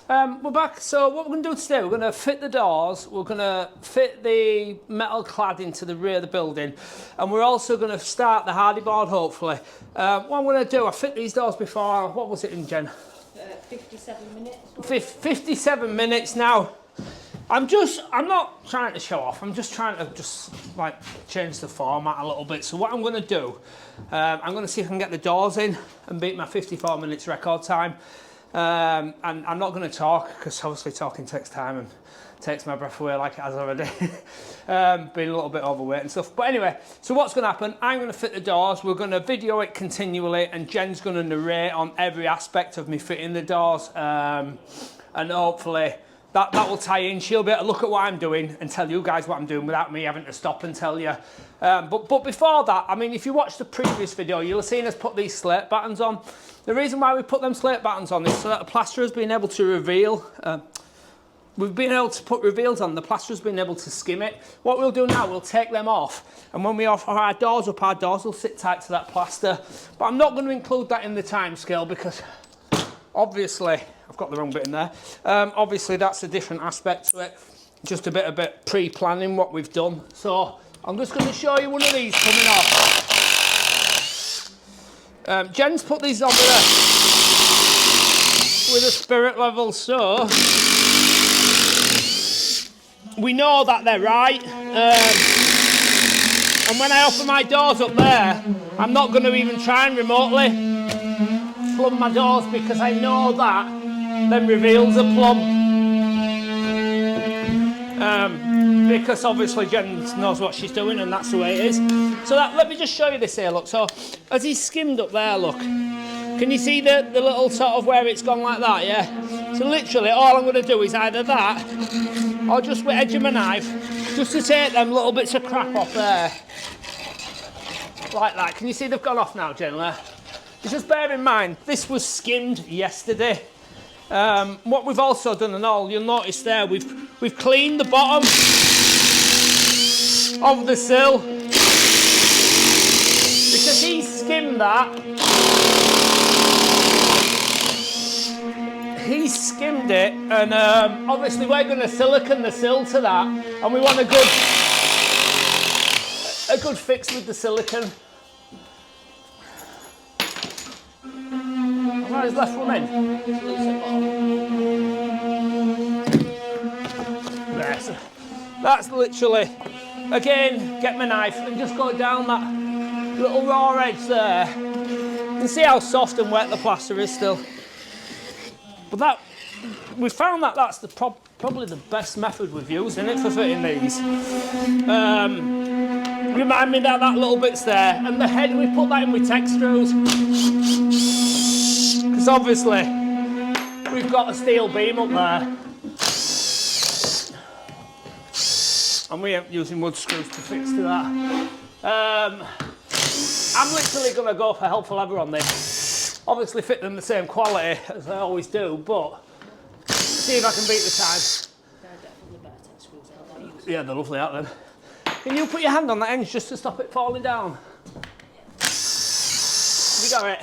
We're back. So what we're going to do today, we're going to fit the doors, we're going to fit the metal cladding to the rear of the building, and we're also going to start the hardy board, hopefully. What I'm going to do, I fit these doors before, what was it in, Jen? 57 minutes. 57 minutes now. I'm not trying to show off, I'm just trying to like change the format a little bit. So what I'm going to do, I'm going to see if I can get the doors in and beat my 54 minutes record time. And I'm not going to talk, because obviously talking takes time and takes my breath away like it has already. Being a little bit overweight and stuff. But anyway, so what's going to happen, I'm going to fit the doors, we're going to video it continually, and Jen's going to narrate on every aspect of me fitting the doors. And hopefully that will tie in. She'll be able to look at what I'm doing and tell you guys what I'm doing without me having to stop and tell you. But before that, I mean, if you watched the previous video, you'll have seen us put these slate battens on. The reason why we put them slate battens on is so that the plasterer's been able to reveal. We've been able to put reveals on, the plasterer's been able to skim it. What we'll do now, we'll take them off, and when we offer our doors up, our doors will sit tight to that plaster. But I'm not going to include that in the time scale, because obviously, I've got the wrong bit in there. Obviously that's a different aspect to it. Just a bit pre-planning what we've done. So I'm just going to show you one of these coming off. Jen's put these on with a spirit level, so we know that they're right. And when I offer my doors up there, I'm not going to even try and remotely plumb my doors, because I know that then reveals a plumb. Because obviously Jen knows what she's doing, and that's the way it is. So let me just show you this here, look. So as he's skimmed up there, look, can you see the little sort of where it's gone like that, yeah? So literally all I'm going to do is either that, or just with the edge of my knife, just to take them little bits of crap off there. Like that. Can you see they've gone off now, Jen? Just bear in mind, this was skimmed yesterday. What we've also done, and all you'll notice there, we've cleaned the bottom of the sill, because he skimmed that. He skimmed it, and obviously we're going to silicone the sill to that, and we want a good fix with the silicone. He's left one in. There, so that's literally, again, get my knife and just go down that little raw edge there. You can see how soft and wet the plaster is still. But we found that that's probably the best method we've used, isn't it, for fitting these. Remind me that little bit's there, and the head, we put that in with tech screws. Because obviously we've got a steel beam up there, and we ain't using wood screws to fix to that. I'm literally going to go for helpful leather on this. Obviously fit them the same quality as I always do, but see if I can beat the time. They're definitely better tech screws, aren't they? Yeah, they're lovely, aren't they? Can you put your hand on that end just to stop it falling down? You got it?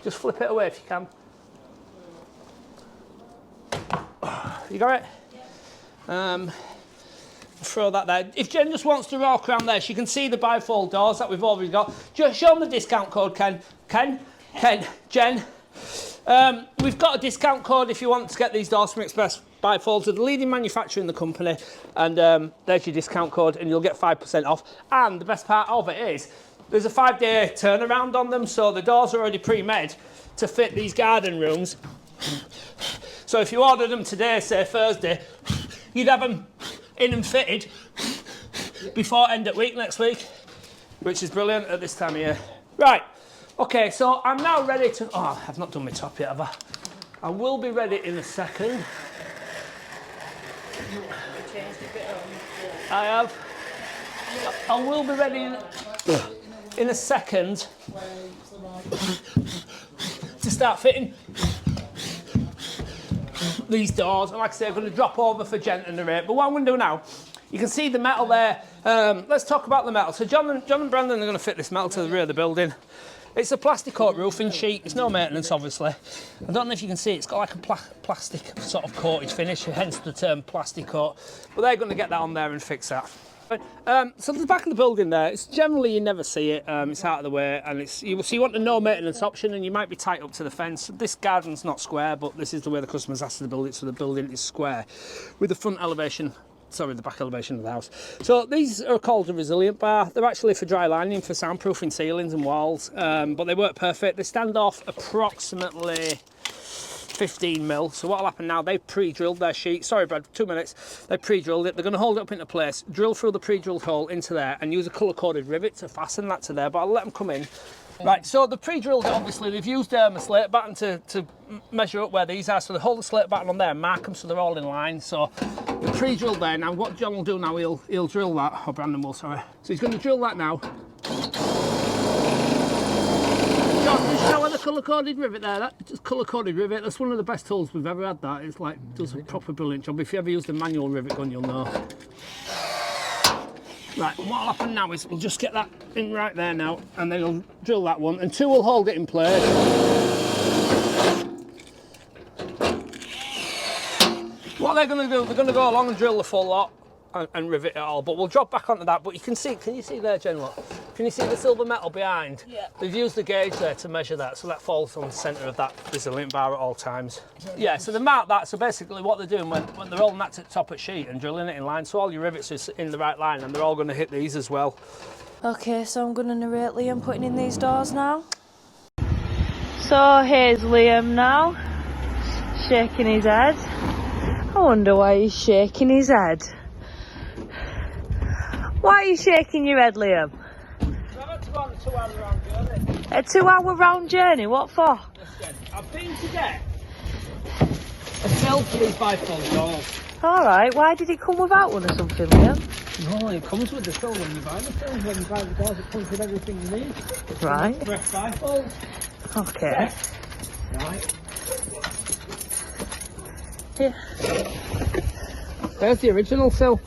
Just flip it away if you can. You got it? Throw that there. If Jen just wants to walk around there, she can see the bifold doors that we've already got. Just show them the discount code, Jen. We've got a discount code if you want to get these doors from Express Bifolds. They're the leading manufacturer in the company, and there's your discount code, and you'll get 5% off. And the best part of it is, there's a 5-day turnaround on them, so the doors are already pre-made to fit these garden rooms. So if you ordered them today, say Thursday, you'd have them in and fitted before end of week next week, which is brilliant at this time of year. Right, okay, so I'm now ready to, oh, I've not done my top yet, have I? I will be ready in a second. I have. I will be ready in a second to start fitting these doors. And like I say, I'm going to drop over for Jen and narrate. But what I'm going to do now, you can see the metal there. Let's talk about the metal. So John and Brandon are going to fit this metal to the rear of the building. It's a plastic coat roofing sheet. It's no maintenance, obviously. I don't know if you can see, it's got like a plastic sort of coated finish, hence the term plastic coat. But they're going to get that on there and fix that. So the back of the building there, it's generally you never see it, it's out of the way, and so you want a no maintenance option, and you might be tight up to the fence. This garden's not square, but this is the way the customers asked to build it, so the building is square with the front elevation, sorry, the back elevation of the house. So these are called a resilient bar. They're actually for dry lining, for soundproofing ceilings and walls, but they work perfect. They stand off approximately 15 mil. So what'll happen now, they've pre-drilled their sheet. Sorry Brad, 2 minutes. They pre-drilled it. They're going to hold it up into place, drill through the pre-drilled hole into there and use a colour-coded rivet to fasten that to there, but I'll let them come in. Right, so the pre-drilled it, obviously, they've used a slate batten to measure up where these are, so they hold the slate batten on there, mark them so they're all in line. So the pre-drilled there. Now what John will do now, he'll drill that, or Brandon will, sorry. So he's going to drill that now. John, just show her the colour-coded rivet there. That's colour-coded rivet. That's one of the best tools we've ever had. That it's like does a proper brilliant job. If you ever used a manual rivet gun, you'll know. Right, what'll happen now is we'll just get that in right there now, and then he'll drill that one, and two will hold it in place. What they're going to do, they're going to go along and drill the full lot and rivet it all, but we'll drop back onto that. But you can you see there, Jen, look? Can you see the silver metal behind? Yeah. They've used the gauge there to measure that, so that falls on the centre of that resilient bar at all times. Yeah, so they mark that, so basically what they're doing when they're holding that to the top of sheet and drilling it in line, so all your rivets are in the right line, and they're all going to hit these as well. Okay, so I'm going to narrate Liam putting in these doors now. So here's Liam now, shaking his head. I wonder why he's shaking his head. Why are you shaking your head, Liam? I've had to go on a 2 hour round journey. A 2 hour round journey? What for? Listen, I've been to get a sill for these bifold doors. Alright, why did it come without one or something, Liam? No, it comes with the sill when you buy the sill. When you buy the doors, it comes with everything you need. Right. Fresh bifold. Okay. Right. Yeah. There's the original sill.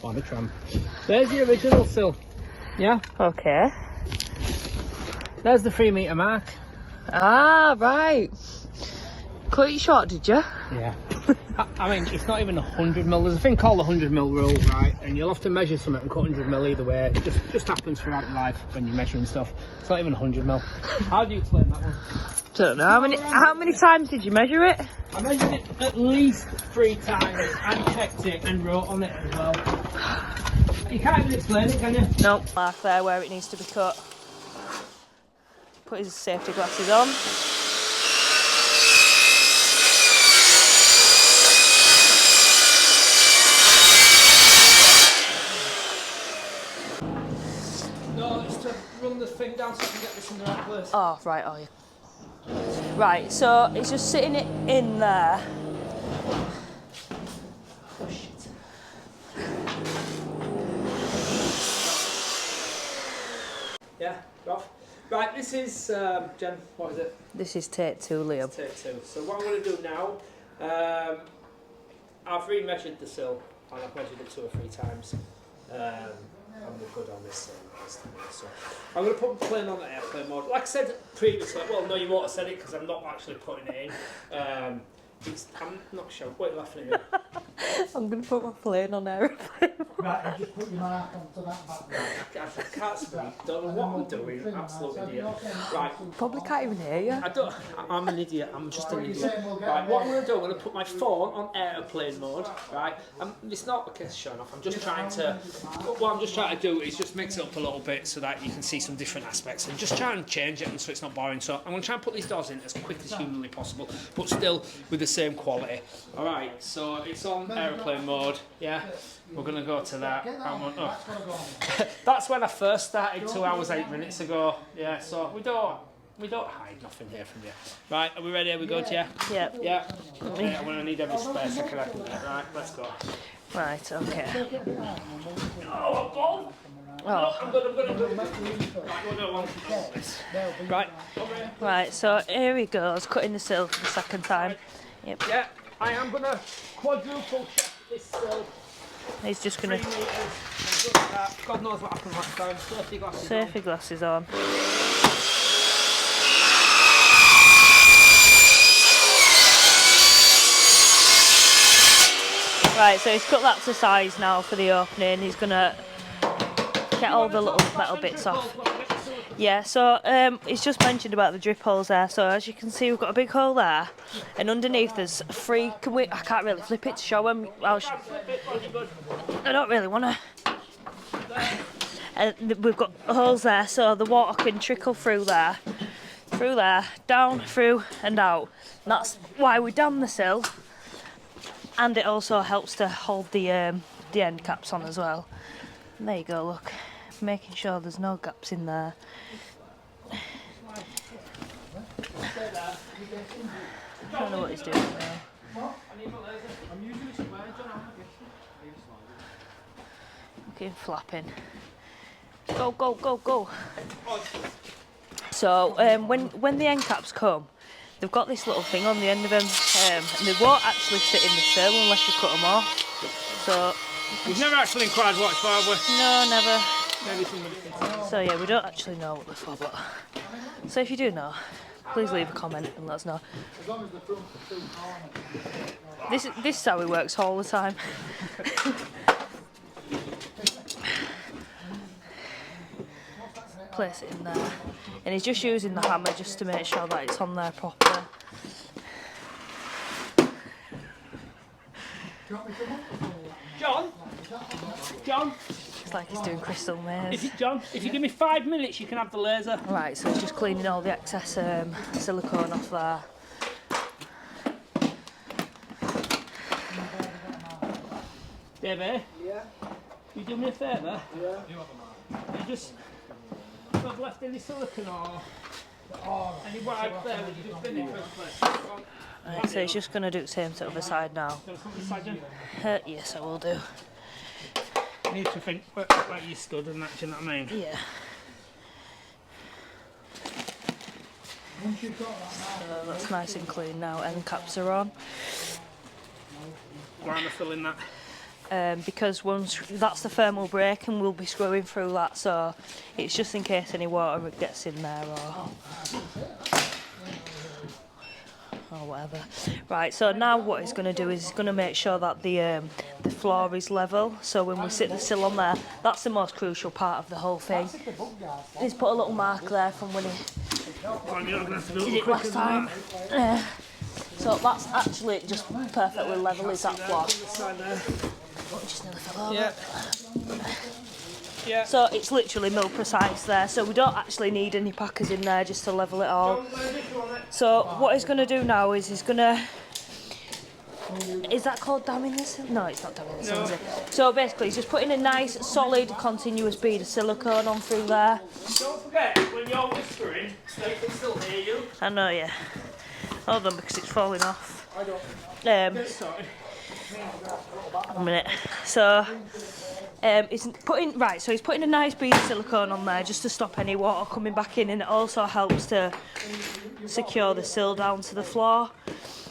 Oh, the tram. There's the original sill. Yeah? Okay. There's the 3 metre mark. Ah, right. Cut it short, did you? Yeah. I mean, it's not even 100 mil. There's a thing called the 100 mil rule, right? And you'll have to measure something and cut 100 mil either way. It just happens throughout life when you're measuring stuff. It's not even 100 mil. How do you explain that one? Don't know. How many times did you measure it? I measured it at least 3 times and checked it and wrote on it as well. You can't even explain it, can you? Nope. Mark there where it needs to be cut. Put his safety glasses on. No, it's to run the thing down so I can get this in the right place. Oh, right, oh yeah. Right, so it's just sitting it in there. Oh shit. Yeah, rough. Right, this is, Jen, what is it? This is take 2, Liam. Take 2. So what I'm going to do now, I've re-measured the sill, and I've measured it 2 or 3 times. And we're good on this thing. So I'm going to put the plane on the airplane mode. Like I said previously, well, no, you won't have said it because I'm not actually putting it in. I'm not sure. What are you laughing at? I'm going to put my plane on aeroplane. Right, and just put your mark onto that background. I can't speak. Don't know what I'm doing. Absolute idiot. Right. Probably can't even hear you. I'm an idiot. I'm just an idiot. Right. What I'm going to do, I'm going to put my phone on airplane mode. Right. It's not a case showing off. I'm just trying to. What I'm just trying to do is just mix it up a little bit so that you can see some different aspects and just try and change it so it's not boring. So I'm going to try and put these doors in as quick as humanly possible, but still with the same quality. All right. So it's on airplane mode. Yeah. We're going to go to that. That's when I first started 2 hours 8 minutes ago. Yeah, so we don't hide nothing here from you. Right, are we ready? Are we good, yeah? Yep. Yeah. Okay, I'm going to need every spare second I can get. Right, let's go. Right, okay. Oh, a ball! Oh. No, I'm good. Right, we'll go on. Right, over. Right, so here he goes, cutting the sill for the second time. Yep. Yeah, I am going to quadruple check this sill. He's just gonna God knows what happened last time. Safety glasses. safety glasses on. Right, so he's cut that to size now for the opening. He's gonna get all the little metal bits off. Yeah, so he's just mentioned about the drip holes there. So as you can see, we've got a big hole there, and underneath there's 3. Can we? I can't really flip it to show him. I don't really want to. And we've got holes there, so the water can trickle through there, down, through, and out. And that's why we dam the sill. And it also helps to hold the end caps on as well. And there you go, look. Making sure there's no gaps in there. I don't know what he's doing there. Looking flapping. Go, go, go, go. So when the end caps come, they've got this little thing on the end of them, and they won't actually sit in the sill unless you cut them off. So we've never actually inquired what it's for, have we? No, never. Maybe somebody can. So yeah, we don't actually know what they're for, but so if you do know, please leave a comment and let us know. This is how it works all the time. Place it in there, and he's just using the hammer just to make sure that it's on there properly. John. It's like he's doing crystal maze. If you give me 5 minutes, you can have the laser. Right, so he's just cleaning all the excess silicone off there. Baby? Yeah? You do me a favour? Yeah. You just have left any silicone or any wire there, would you just bin it first place? Right, so he's just going to do the same to the other side now. Yes, I will do. You need to think where you stood and that, do you know what I mean? Yeah. So that's nice and clean now, end caps are on. Why am I filling that? Because once that's the thermal break and we'll be screwing through that, so it's just in case any water gets in there or whatever. Right, so now what he's going to do is he's going to make sure that the floor is level, so when we sit the sill on there, that's the most crucial part of the whole thing. He's put a little mark there from when he did it last time. So that's actually just perfectly level, is that floor. Just nearly fell over. Yeah. So it's literally mil precise there, so we don't actually need any packers in there just to level it all. So what he's going to do now is he's going to... Is that called damming the sill? No, it's not damming the sill, is it? So basically he's just putting a nice, solid, continuous bead of silicone on through there. Don't forget, when you're whispering, they can still hear you. I know, yeah. Hold on, because it's falling off. Sorry. A minute. So he's putting a nice bead of silicone on there just to stop any water coming back in, and it also helps to secure the sill down to the floor.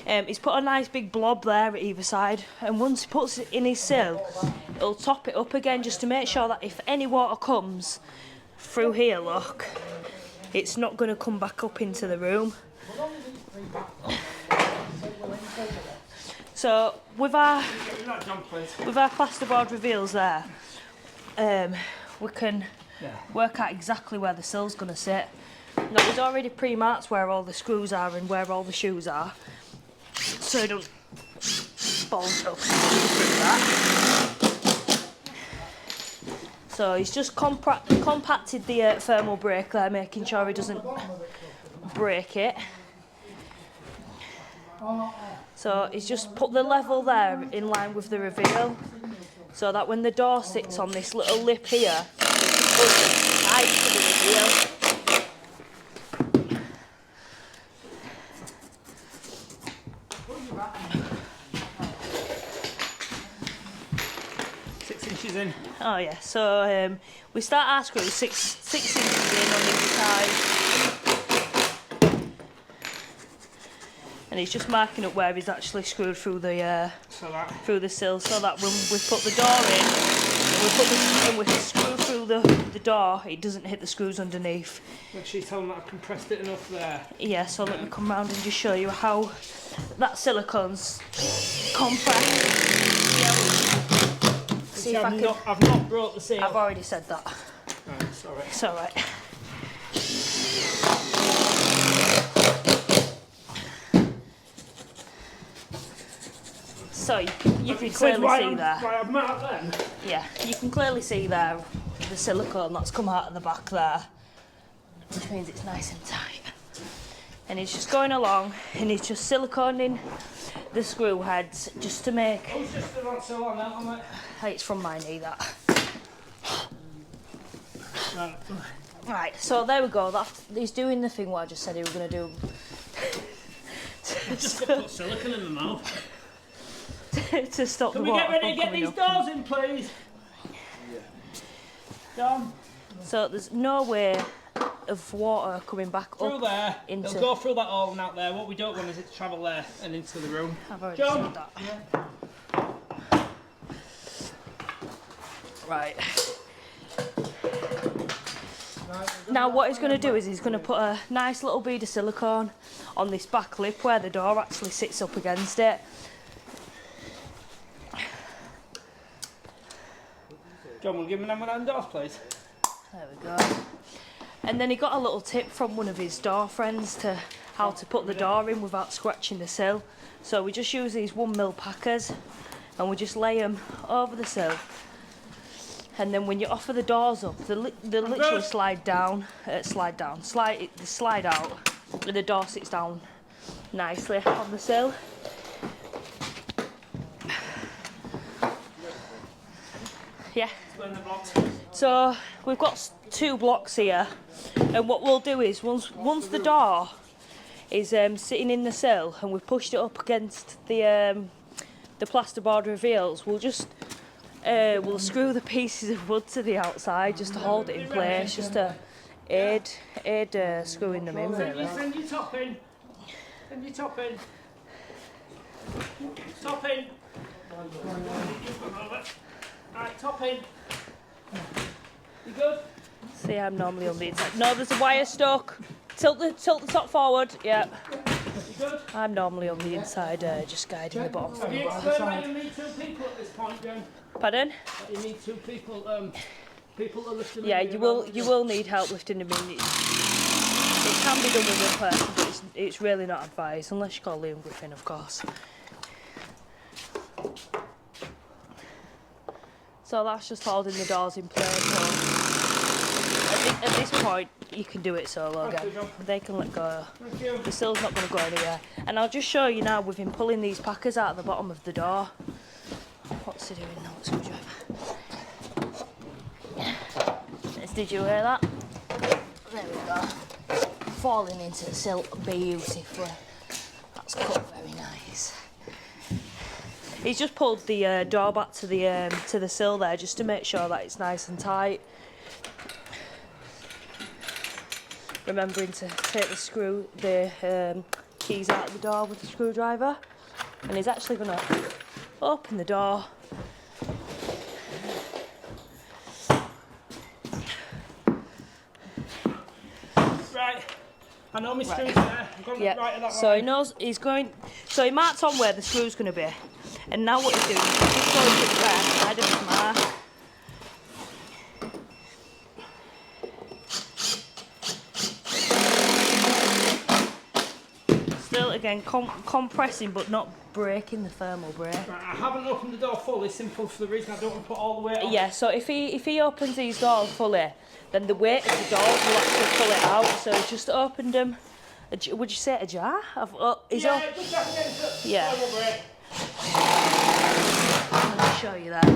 He's put a nice big blob there at either side, and once he puts it in his sill, he'll top it up again just to make sure that if any water comes through here, look, it's not going to come back up into the room. So with our plasterboard reveals there, we can work out exactly where the sill's going to sit. Now there's already pre-marked where all the screws are and where all the shoes are, so don't bolt up through that. So he's just compacted the thermal break there, making sure he doesn't break it. So he's just put the level there in line with the reveal, so that when the door sits on this little lip here, it's tight to the reveal. 6 inches in. Oh yeah, so we start our screws 6 inches in on each side. And he's just marking up where he's actually screwed through the so that through the sill, so that when we put the door in, and we screw through the door, it doesn't hit the screws underneath. Make sure you tell them that I've compressed it enough there. Yeah, so let me come round and just show you how that silicone's compressed. See if I can. I've not brought the seal. I've already said that. Right, sorry. It's alright. So you can clearly see there. Why I've marked them? Yeah, you can clearly see there the silicone that's come out of the back there, which means it's nice and tight. And it's just going along, and it's just siliconing the screw heads just to make. I was just about so on that, on it. Hey, it's from my knee that. Right. Right, so there we go. He's doing the thing what I just said he was going to do. Just put silicone in the mouth. To stop Can the we water get ready from to get coming these up. doors in, please? Done. So there's no way of water coming back Through up there. into. It'll go through that hole and out there. What we don't want is it to travel there and into the room. I've already John. said that. Right. Now what he's going to do is he's going to put a nice little bead of silicone on this back lip where the door actually sits up against it. John, will you give me them one of them doors, please? There we go. And then he got a little tip from one of his door friends to how to put the door in without scratching the sill. So we just use these 1mm packers and we just lay them over the sill. And then when you offer the doors up, they literally slide out, and the door sits down nicely on the sill. Yeah. So we've got 2 blocks here, and what we'll do is once the door is sitting in the sill and we've pushed it up against the plasterboard reveals, we'll just we'll screw the pieces of wood to the outside just to hold it in place, just to aid screwing them in really. Send your top in. Send your top in. Top in. Right, top in. You good? See, I'm normally on the inside. No, there's a wire stuck. Tilt the top forward. Yeah. You good? I'm normally on the inside, just guiding the bottom. Have you explained why you need 2 people at this point, Jen? Pardon? You need 2 people, people to lift them in. Yeah, you will need help lifting them in. It can be done with one person, but it's really not advised, unless you call Liam Griffin, of course. So that's just holding the doors in place. So at this point, you can do it solo again. They can let go. Thank you. The sill's not going to go anywhere. And I'll just show you now with him pulling these packers out of the bottom of the door. What's he doing now? Screwdriver. Did you hear that? There we go. Falling into the sill beautifully. That's cut very nice. He's just pulled the door back to the sill there just to make sure that it's nice and tight. Remembering to take the keys out of the door with the screwdriver, and he's actually going to open the door. Right. I know my screws there. I'm going Yeah. right at that So line. he knows he's going. So he marked on where the screw's going to be, and now what he's doing is he's just going to the side of his mark. Still, again, compressing but not breaking the thermal break. Right, I haven't opened the door fully, simple for the reason I don't want to put all the weight on. Yeah. So if he opens these doors fully, then the weight of the doors will actually pull it out. So he's just opened them. Would you say ajar? Yeah, just have to get it Yeah. thermal break. I'll show you that.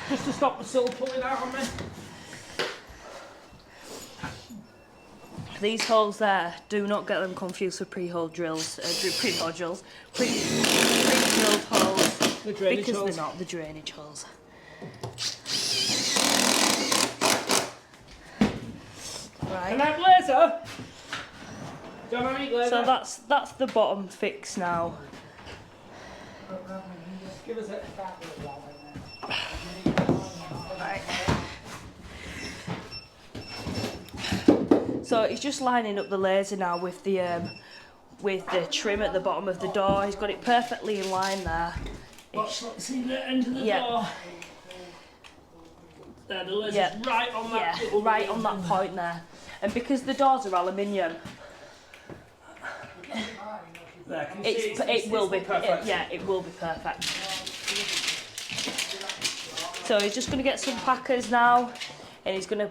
Just to stop the sill pulling out on me. These holes there, do not get them confused with pre-drilled holes, pre-drilled holes, The drainage because holes. they're not the drainage holes. Right. And that laser. Don't have any laser. So that's the bottom fix now. Give us it. Right. So he's just lining up the laser now with the trim at the bottom of the door. He's got it perfectly in line there. See the end of the door? There, the laser's right on that. Yeah, right on that point there. And because the doors are aluminium, there, it will be perfect. It will be perfect. So he's just going to get some packers now, and he's going to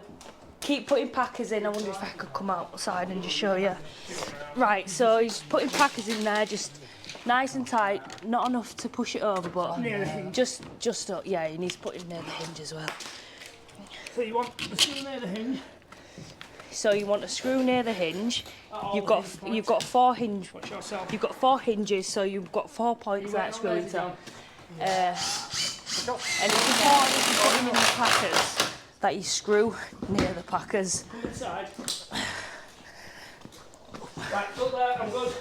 keep putting packers in. I wonder if I could come outside and just show you. Right, so he's putting packers in there, just nice and tight, not enough to push it over, but just yeah, he needs to put it near the hinge as well. So you want the screw near the hinge? So you want a screw near the hinge. You've got 4 hinges. You've got 4 hinges, so you've got 4 points there to screw into. And it's important if you put them in the packers that you screw near the packers. Come inside. Right, look there, I'm good.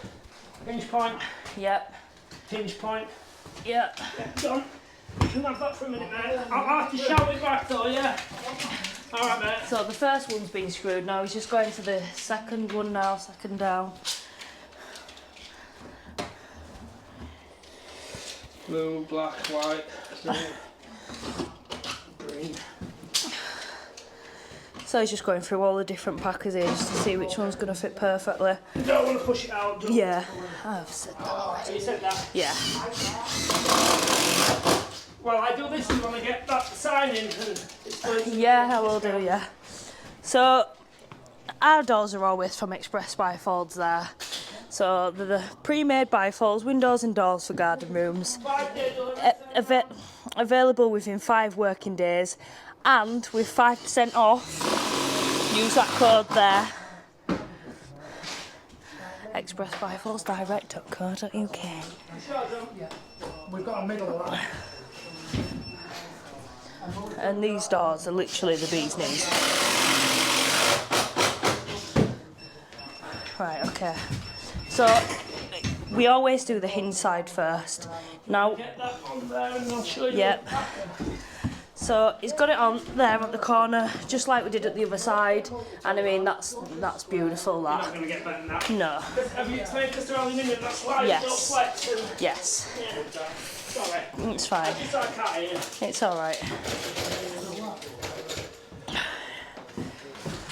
Hinge point. Yep. Hinge point. Yep. Yeah, done. You can have that for a minute, mate. I'll have to shout it back though, yeah? Alright, mate. So the first one's been screwed now. He's just going to the second one now, second down. Blue, black, white, green. So he's just going through all the different packers here just to see which one's going to fit perfectly. You don't want to push it out, do you? Yeah, I've said that already. You said that? Yeah. Well, I do this when I get that sign in. Yeah, I will do, yeah. So, our doors are always from Express Bifolds there. So, they're the pre-made bifolds, windows and doors for garden rooms. Available within 5 working days. And with 5% off, use that code there. expressbifoldsdirect.co.uk. We've got a middle one. And these doors are literally the bee's knees. Right, okay. So we always do the hinge side first. Now, Get that on there and I'll show you. yep. So he's got it on there at the corner, just like we did at the other side. And I mean, that's beautiful. You're not That. going to get better than that. No. Have you explained this to aluminium? That's why Yes. don't flex. And, Yes. yeah, sorry. It's fine. Just I can't hear. It's all right.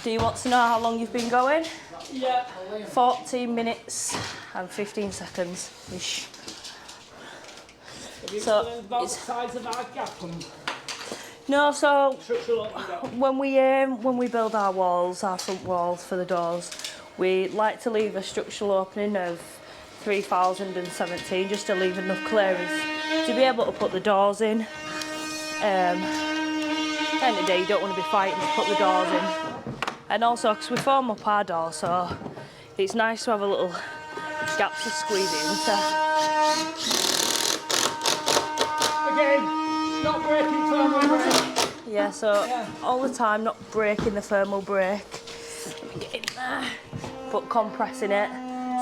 Do you want to know how long you've been going? Yeah. 14 minutes and 15 seconds ish. Have you So, explained about the it's- size of our gap and No, so structural opening gap? when we build our walls, our front walls for the doors, we like to leave a structural opening of 3017, just to leave enough clearance to be able to put the doors in. At the end of the day, you don't want to be fighting to put the doors in. And also, because we form up our door, so it's nice to have a little gap to squeeze it into. Again, not breaking thermal break. Yeah, so all the time, not breaking the thermal break. Let me get in there. But compressing it.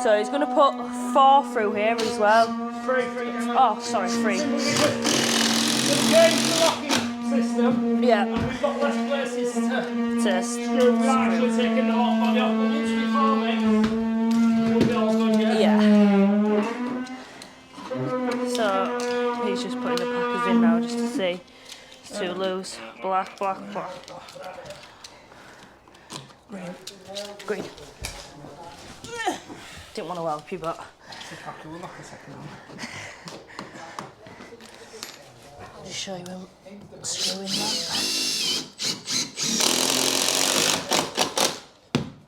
So he's going to put 4 through here as well. Free. Oh, sorry, 3. We've changed the locking system. Yeah. And we've got less places to Just screw. We're actually taking the whole body off, but once we form it, we'll be all good, yeah? yeah. So he's just putting the packers in now just to see. It's too loose. Black. Green. Didn't want to help you, but I'll just show you him screwing that.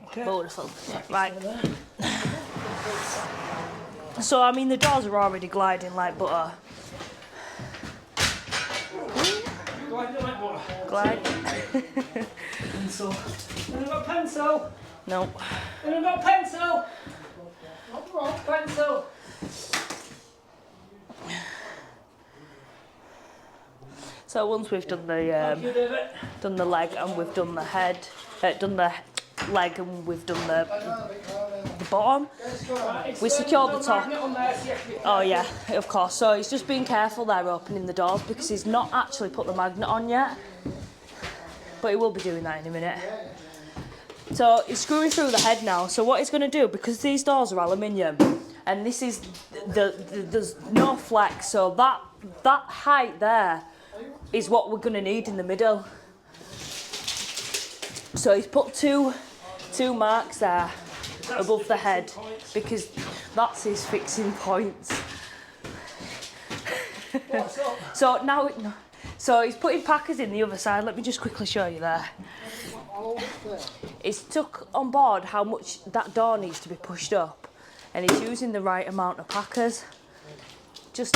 Okay. Beautiful. Right. So, I mean, the doors are already gliding like butter. Glide. Pencil. Anyone got pencil? No. Anyone got pencil? Pencil. So once we've done Thank you, David. the leg and we've done the head, done the leg and we've done the the bottom. We secured the top. Oh yeah, of course. So he's just being careful there opening the doors because he's not actually put the magnet on yet. But he will be doing that in a minute. So he's screwing through the head now. So what he's going to do, because these doors are aluminium, and this is there's no flex, so that height there is what we're going to need in the middle. So he's put two marks there above the head because that's his fixing points. So now, so he's putting packers in the other side. Let me just quickly show you there. He's took on board how much that door needs to be pushed up, and he's using the right amount of packers. Just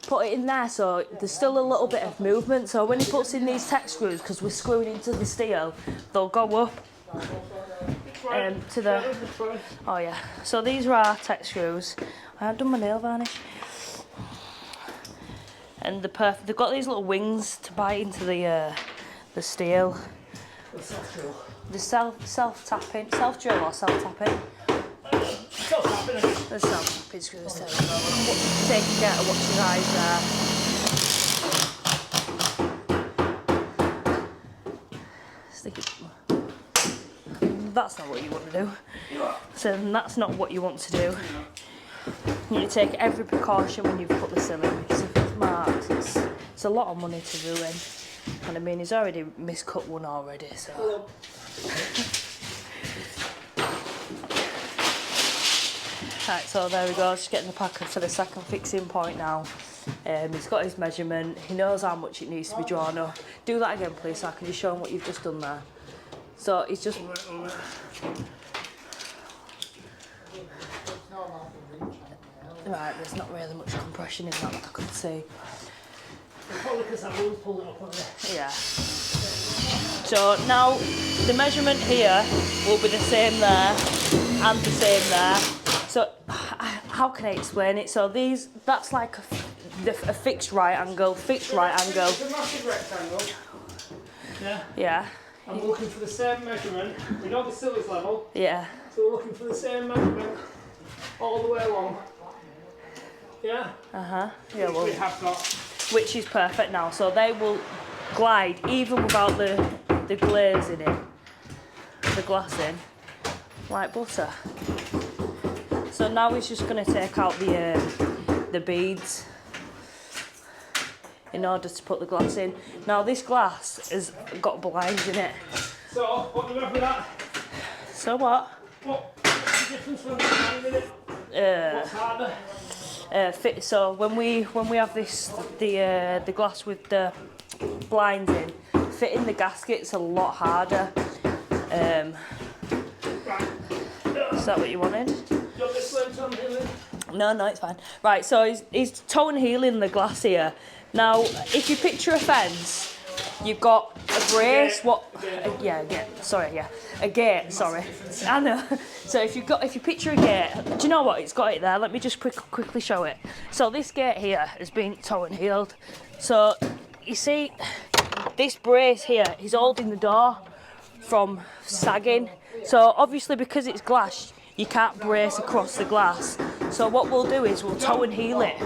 put it in there so there's still a little bit of movement. So when he puts in these tech screws, because we're screwing into the steel, they'll go up to the. Oh yeah. So these are our tech screws. I haven't done my nail varnish. And they've got these little wings to bite into the steel. The self-tapping, self-drill or self-tapping? Self-tapping. The self-tapping screws. Take care of watch your eyes there. Stick it. That's not what you want to do. So that's not what you want to do. You need to take every precaution when you've put the sill in, because if it's marked, it's a lot of money to ruin. And I mean, he's already miscut one already, so. Right, so there we go, just getting the packer for the second fixing point now. He's got his measurement, he knows how much it needs to be drawn up. Do that again please, so I can just show him what you've just done there. So he's just... Right, there's not really much compression in that I could see. Probably because I will pull it up on there. Yeah. So now the measurement here will be the same there and the same there. So how can I explain it? So that's like a fixed right angle, fixed right angle. It's a massive rectangle. Yeah. Yeah. And we're looking for the same measurement. We know the sill is level. Yeah. So we're looking for the same measurement all the way along. Yeah. Yeah. Well, we have got. Which is perfect now. So they will glide even without the glaze in it, the glass in, like butter. So now he's just going to take out the beads in order to put the glass in. Now this glass has got blinds in it. So what do we have with that? So what? What's the difference when we're finding it? What's harder? So when we have this the glass with the blinds in, fitting the gasket's a lot harder. Is that what you wanted? Do you want this one, Tom? No, it's fine. Right, so he's toe and heeling the glass here. Now, if you picture a fence, you've got a brace. A gate. Sorry, I know. So if you picture a gate, do you know what? It's got it there. Let me just quickly show it. So this gate here has been toe and heeled. So you see, this brace here is holding the door from sagging. So obviously because it's glass, you can't brace across the glass. So what we'll do is we'll toe and heel it.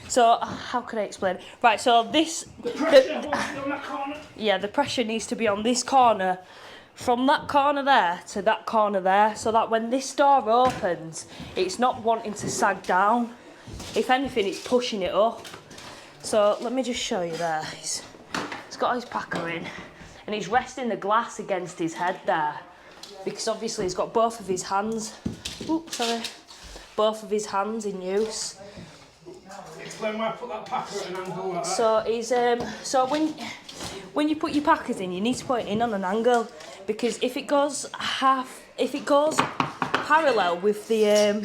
So how can I explain it? Right, so this... The pressure needs to be on this corner, from that corner there to that corner there, so that when this door opens, it's not wanting to sag down. If anything, it's pushing it up. So let me just show you there. He's got his packer in, and he's resting the glass against his head there, because obviously he's got both of his hands. Both of his hands in use. Explain why I put that packer at an angle like that. So he's so when you put your packers in, you need to put it in on an angle, because if it goes parallel with the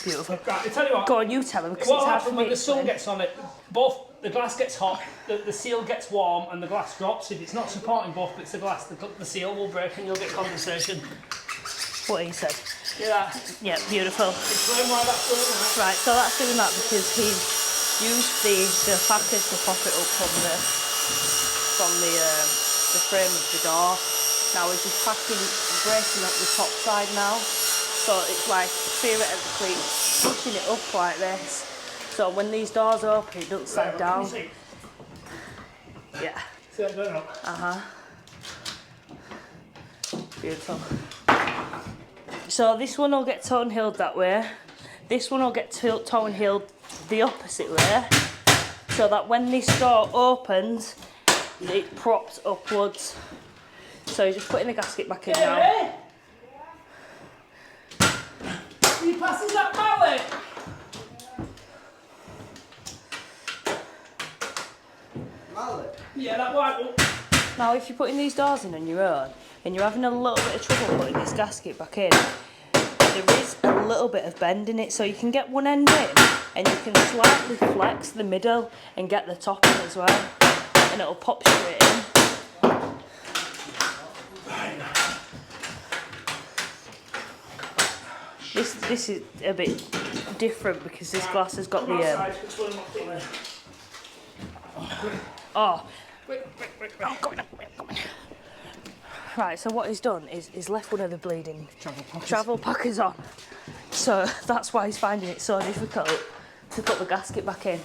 beautiful. Right, I tell you what. Go on, you tell him, because What it's hard for happens me when to the sun explain. gets on it? Both the glass gets hot, the seal gets warm, and the glass drops. If it's not supporting both bits of glass, the seal will break and you'll get condensation. What he said. Yeah. Yeah, beautiful. Explain why that's doing that. Right, so that's doing that because he's used the packers to pop it up from the frame of the door. Now we're just bracing up the top side now. So it's like theoretically pushing it up like this. So when these doors open, it doesn't slide down. Yeah. Beautiful. So this one will get toe and heeled that way. This one will get toe and heeled the opposite way. So that when this door opens, it props upwards. So you're just putting the gasket back in now. Are you passing that mallet? Mallet? Yeah, that white one. Now if you're putting these doors in on your own and you're having a little bit of trouble putting this gasket back in, there is a little bit of bend in it, so you can get one end in and you can slightly flex the middle and get the top in as well, and it'll pop straight in. This is a bit different because this glass has got the oh, come on. Right, so what he's done is he's left one of the bleeding travel packers on. So that's why he's finding it so difficult to put the gasket back in.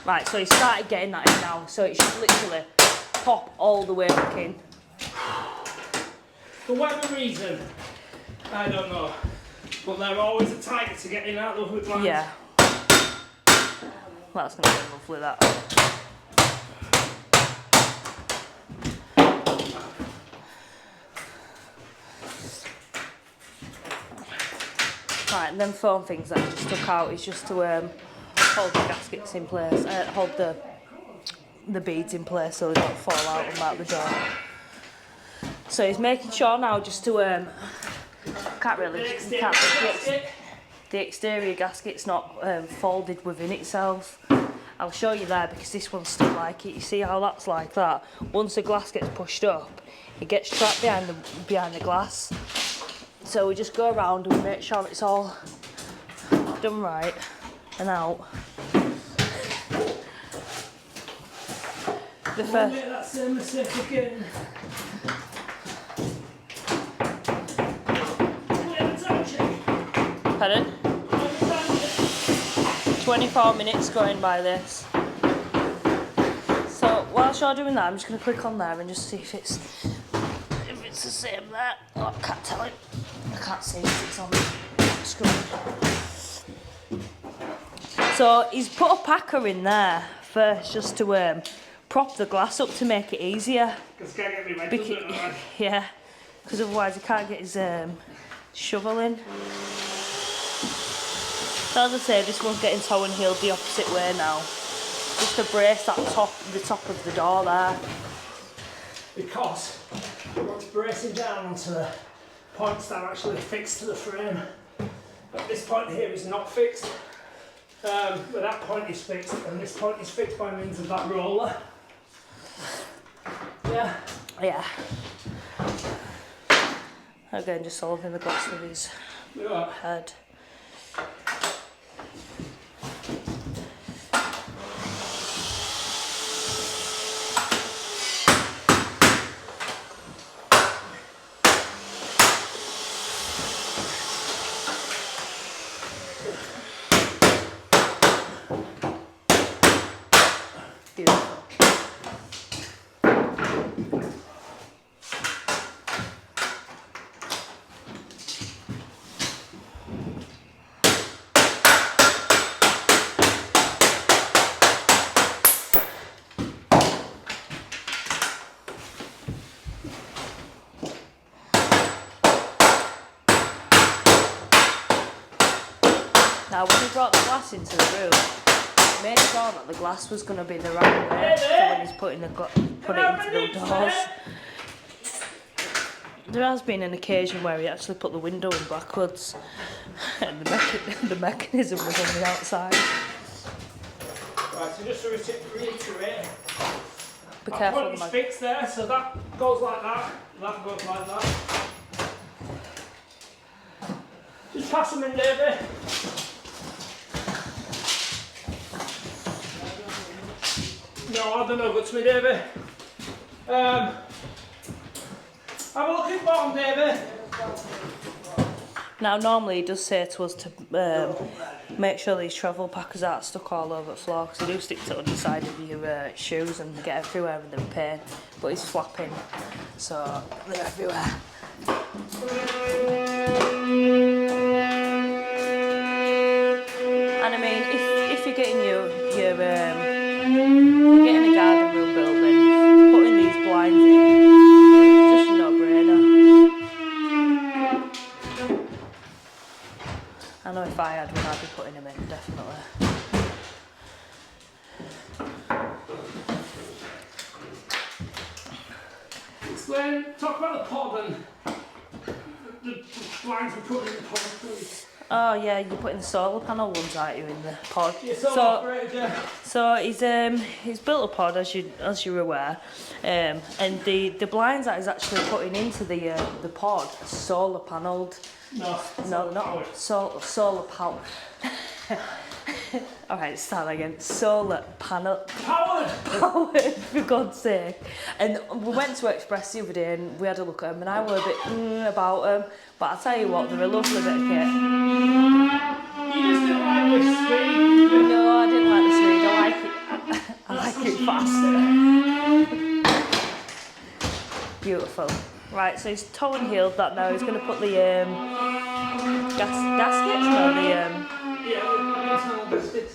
Right, so he started getting that in now, so it should literally pop all the way back in. For whatever reason, I don't know, but they're always a tight to get in out of the hood lines. Yeah. That's going to be lovely, that. Right, and then foam things that I just took out is just to hold the gaskets in place, hold the beads in place so they don't fall out and out the door. So he's making sure now just to the exterior gasket's not folded within itself. I'll show you there because this one's still like it. You see how that's like that? Once the glass gets pushed up, it gets trapped behind the glass. So we just go around and make sure it's all done right and out. The first. Make that same mistake again. 24 minutes going by this. So whilst you're doing that, I'm just going to click on there and just see if it's the same there. Oh, I can't tell it. I can't see if it's on the screen. So he's put a packer in there first just to prop the glass up to make it easier. Yeah, because otherwise he can't get his shovel in. So as I say, this one's getting toe and heeled the opposite way now, just to brace that the top of the door there. Because it's bracing down onto the points that are actually fixed to the frame. But this point here is not fixed. But that point is fixed, and this point is fixed by means of that roller. Yeah. Yeah. Again, just solving the glass with his head. Beautiful. Now when he brought the glass into the room, he made sure that the glass was going to be the right way for when he's put it into the doors. There has been an occasion where he actually put the window in backwards and the mechanism was on the outside. Right, so just to reiterate, Be careful. That point is fixed there, so that goes like that, and that goes like that. Just pass them in, Davey. No, I don't know, good to me, David. Have a look at the bottom, David. Now, normally he does say to us to make sure these travel packers aren't stuck all over the floor, because they do stick to the underside of your shoes and get everywhere with the paint, but he's flapping, so they're everywhere. And I mean, if you're getting you're getting a garden room building, putting these blinds in, just a no-brainer. I know if I had one, I'd be putting them in, definitely. Explain, talk about the pod and the blinds we put in the pod, please. Oh yeah, you're putting the solar panel ones, aren't you, in the pod? Yeah, so he's built a pod, as you're aware, and the blinds that he's actually putting into the pod are solar panelled. No, not solar power. Alright, start again. Solar panel. Powered! For God's sake. And we went to Express the other day and we had a look at them, and I were a bit about them. But I'll tell you what, they're a lovely bit of kit. You just didn't like the speed. No, I didn't like the speed. I like it fast. Beautiful. Right, so he's toe and heeled that now. He's going to put the gaskets? No, the Yeah, the gaskets.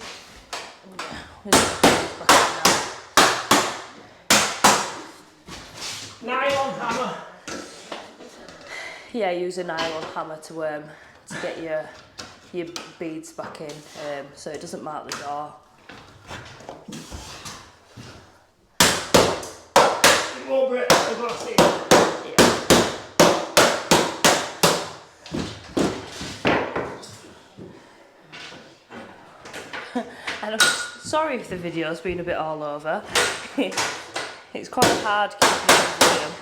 Nylon hammer. Yeah, use a nylon hammer to get your beads back in, so it doesn't mark the door. Over it, the glass in. And I'm sorry if the video's been a bit all over. It's quite hard keeping the volume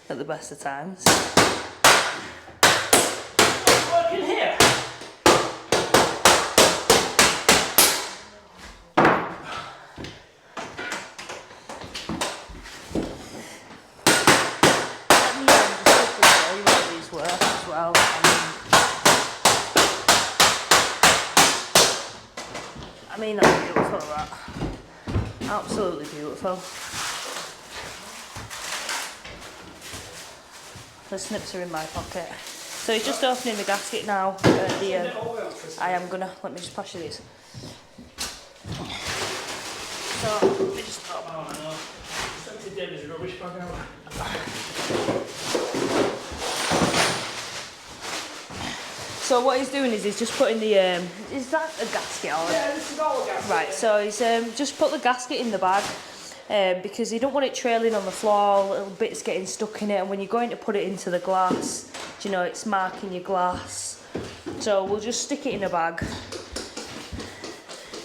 at the best of times. What's working here? Let me just quickly show you how these work as well. I mean, that's beautiful, that. Absolutely beautiful. The snips are in my pocket. So he's just opening the gasket now. I am gonna, let me just pass you these. So, let me just open. Oh no. Sent to David's rubbish bag out. So what he's doing is he's just putting the, is that a gasket or? Yeah, this is all a gasket. Right, so he's just put the gasket in the bag because you don't want it trailing on the floor, little bits getting stuck in it, and when you're going to put it into the glass, you know, it's marking your glass. So we'll just stick it in a bag.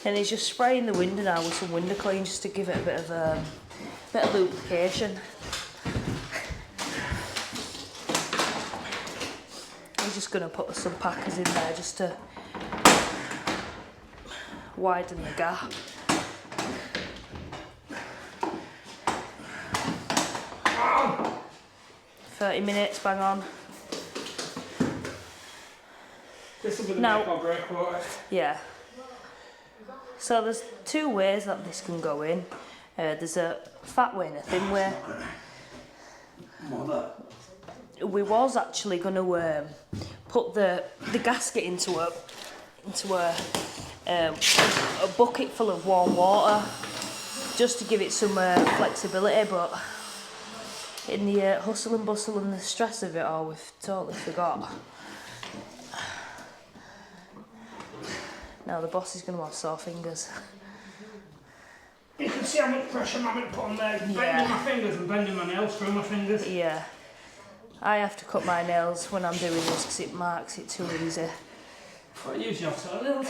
And he's just spraying the window now with some window clean just to give it a bit of lubrication. He's just going to put some packers in there just to widen the gap. Ow. 30 minutes, bang on. This will be the Now- make or break, won't it? Yeah. So there's two ways that this can go in. There's a fat way and a thin way. We was actually going to put the gasket into a bucket full of warm water just to give it some flexibility, but in the hustle and bustle and the stress of it all, we've totally forgot. Now the boss is going to have sore fingers. You can see how much pressure I'm having to put on there. Bending my fingers and bending my nails through my fingers. Yeah. I have to cut my nails when I'm doing this because it marks it too easy. I'll use your toilet.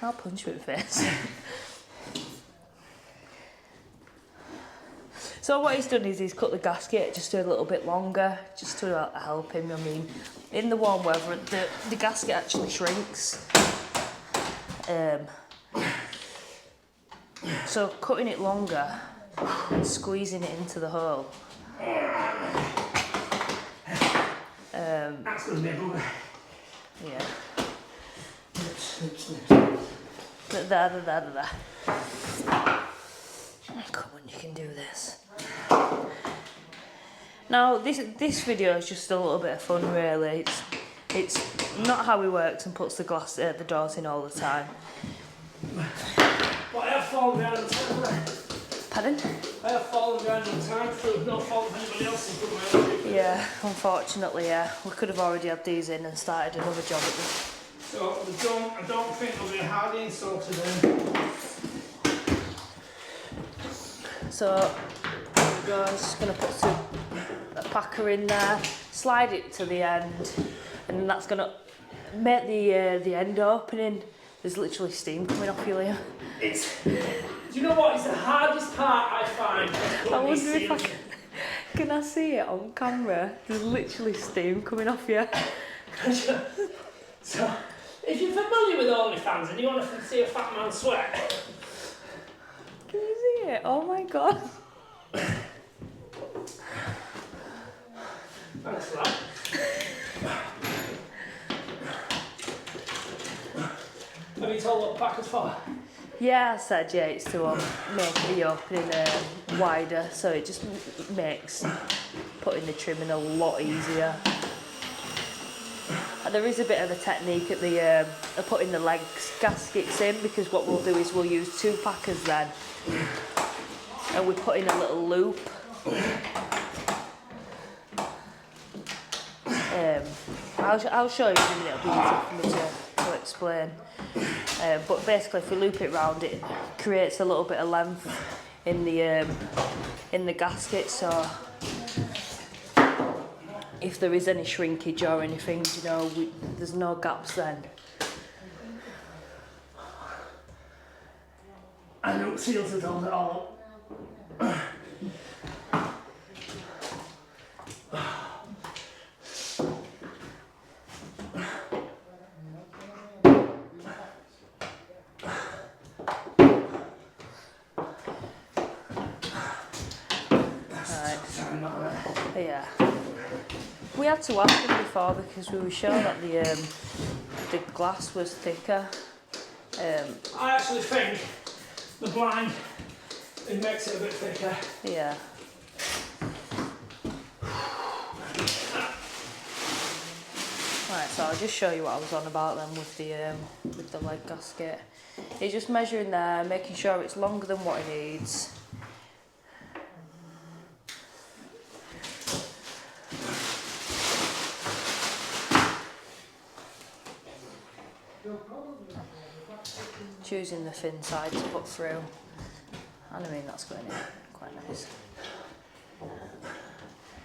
I'll punch you in the face. So what he's done is he's cut the gasket just a little bit longer, just to help him. I mean, in the warm weather, the gasket actually shrinks. So cutting it longer and squeezing it into the hole. That's going to be a bugger. Yeah. Snip. There. Come on, you can do this. Now, this video is just a little bit of fun, really. It's not how he works and puts the doors in all the time. But I have fallen behind on time. Pardon? I have fallen behind on time through no fault of anybody else's but my own. Yeah, unfortunately, yeah. We could have already had these in and started another job at them. So I don't think there'll be a hard install today. So we're just going to put a packer in there, slide it to the end, and then that's going to make the end opening. There's literally steam coming off you, Liam. Do you know what? It's the hardest part I find. I wonder if can I see it on camera? There's literally steam coming off you. So, if you're familiar with OnlyFans and you want to see a fat man sweat, Can you see it? Oh my god. thanks for that. Have you told what the pack is for? Yeah, I said yeah, it's to make the opening wider, so it just makes putting the trim in a lot easier. And there is a bit of a technique at the putting the legs gaskets in, because what we'll do is we'll use two packers then, and we put in a little loop. I'll show you in a minute, it'll be easier for me to explain. But basically, if we loop it round, it creates a little bit of length in the gasket. So if there is any shrinkage or anything, you know, there's no gaps then. I know seals have done it all up. Yeah. We had to ask them before because we were sure that the glass was thicker. I actually think the blind, it makes it a bit thicker. Yeah. Right, so I'll just show you what I was on about then with the leg gasket. It's just measuring there, making sure it's longer than what it needs. Choosing the thin side to put through, and I mean that's going in quite nice.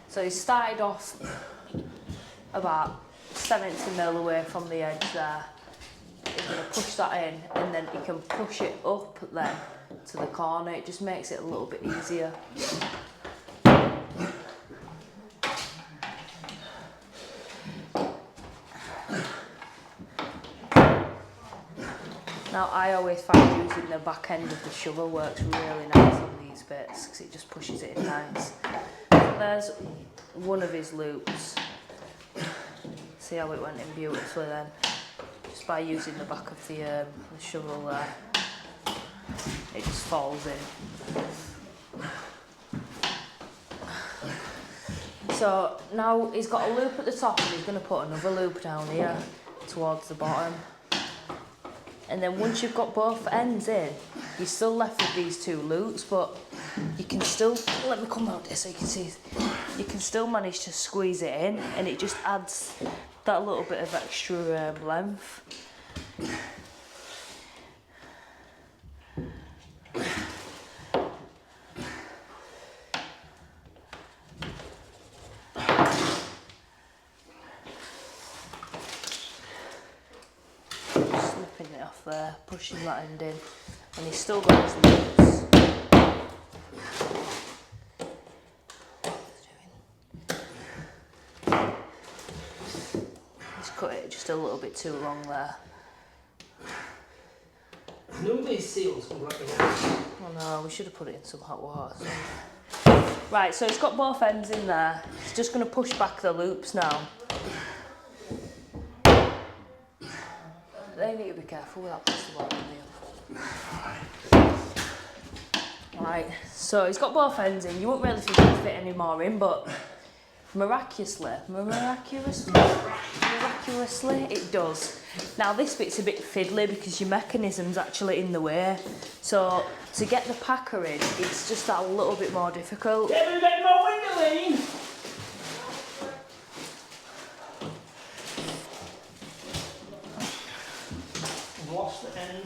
So he started off about 70mm away from the edge there. He's going to push that in, and then he can push it up then to the corner. It just makes it a little bit easier. Now I always find using the back end of the shovel works really nice on these bits because it just pushes it in nice. So there's one of his loops. See how it went in beautifully then? Just by using the back of the shovel there. It just falls in. So now he's got a loop at the top and he's going to put another loop down here towards the bottom. And then once you've got both ends in, you're still left with these two loops, but you can still, let me come out there so you can see, you can still manage to squeeze it in, and it just adds that little bit of extra length. Slipping it off there, pushing that end in, and he's still got his loops. He's cut it just a little bit too long there. knew these seals were like Oh no, we should have put it in some hot water. Right, so it's got both ends in there. It's just going to push back the loops now. They need to be careful with that plastic water in there. Right, so it's got both ends in. You won't really think it'll fit any more in, but miraculously, it does. Now this bit's a bit fiddly because your mechanism's actually in the way. So to get the packer in, it's just that little bit more difficult. Get a bit more window in. Lost the end.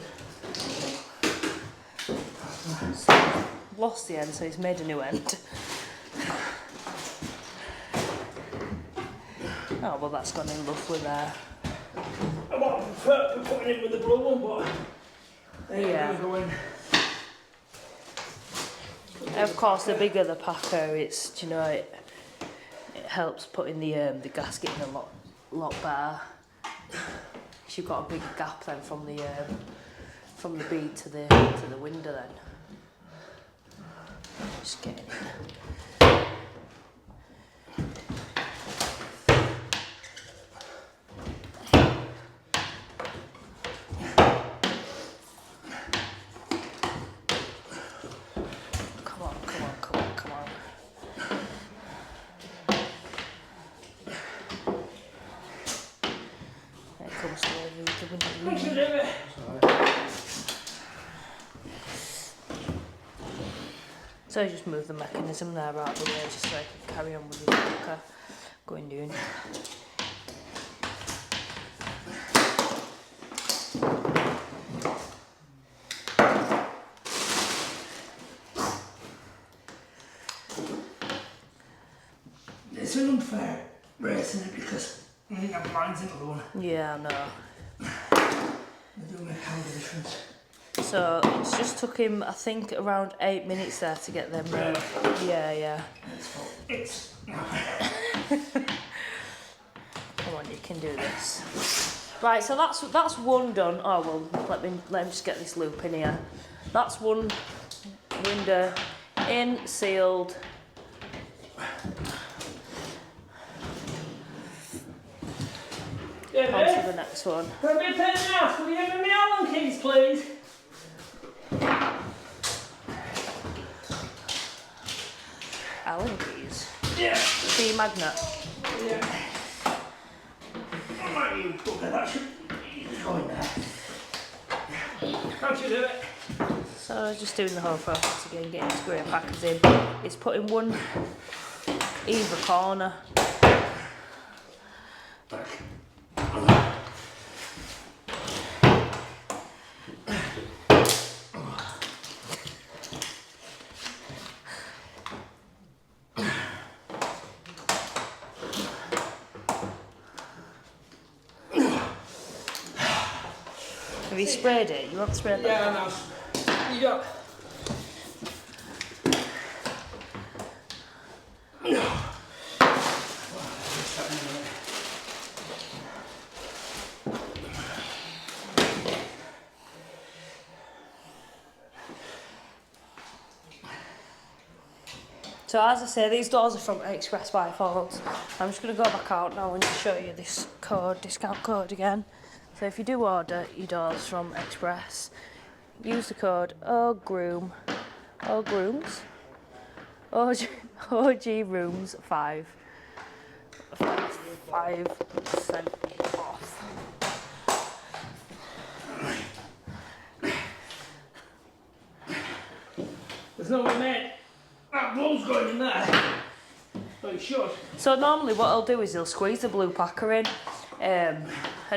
Lost the end, so he's made a new end. Oh, well that's gone in lovely there. I would prefer putting it with the blue one, but Yeah. go in. Of course, the bigger the packer, it's, do you know, it helps putting the gasket in a lot better. 'Cause you've got a bigger gap then from the bead to the window then. Just getting in. Come on. There it comes to the window. Thank you, David. So you just move the mechanism there out of the way just so I can carry on with the packer going down. It's an unfair race, isn't it? Because I think I have lines into the one. Yeah, I know. They do make a hell of a difference. So it's just took him, I think, around 8 minutes there to get them. Yeah. It's. Come on, you can do this. Right, so that's one done. Oh well, let him just get this loop in here. That's one window in, sealed. Yeah, On to the next one. Can I be a pain in the ass? Will you give me Allen keys, please? Allen keys. Yeah. Key magnet. Yeah. I might even put that should go in there. Can't you do it? So just doing the whole process again, getting square packers in. It's putting one either corner. Have you sprayed it? You want to spray it? Yeah, I know. You got. So as I say, these doors are from Express Bifold. I'm just going to go back out now and show you this code, discount code again. So if you do order your doors from Express, use the code OG Rooms 5 5% off. There's no way, mate. That blue's going in there. But it should. So normally what I'll do is he'll squeeze the blue packer in, and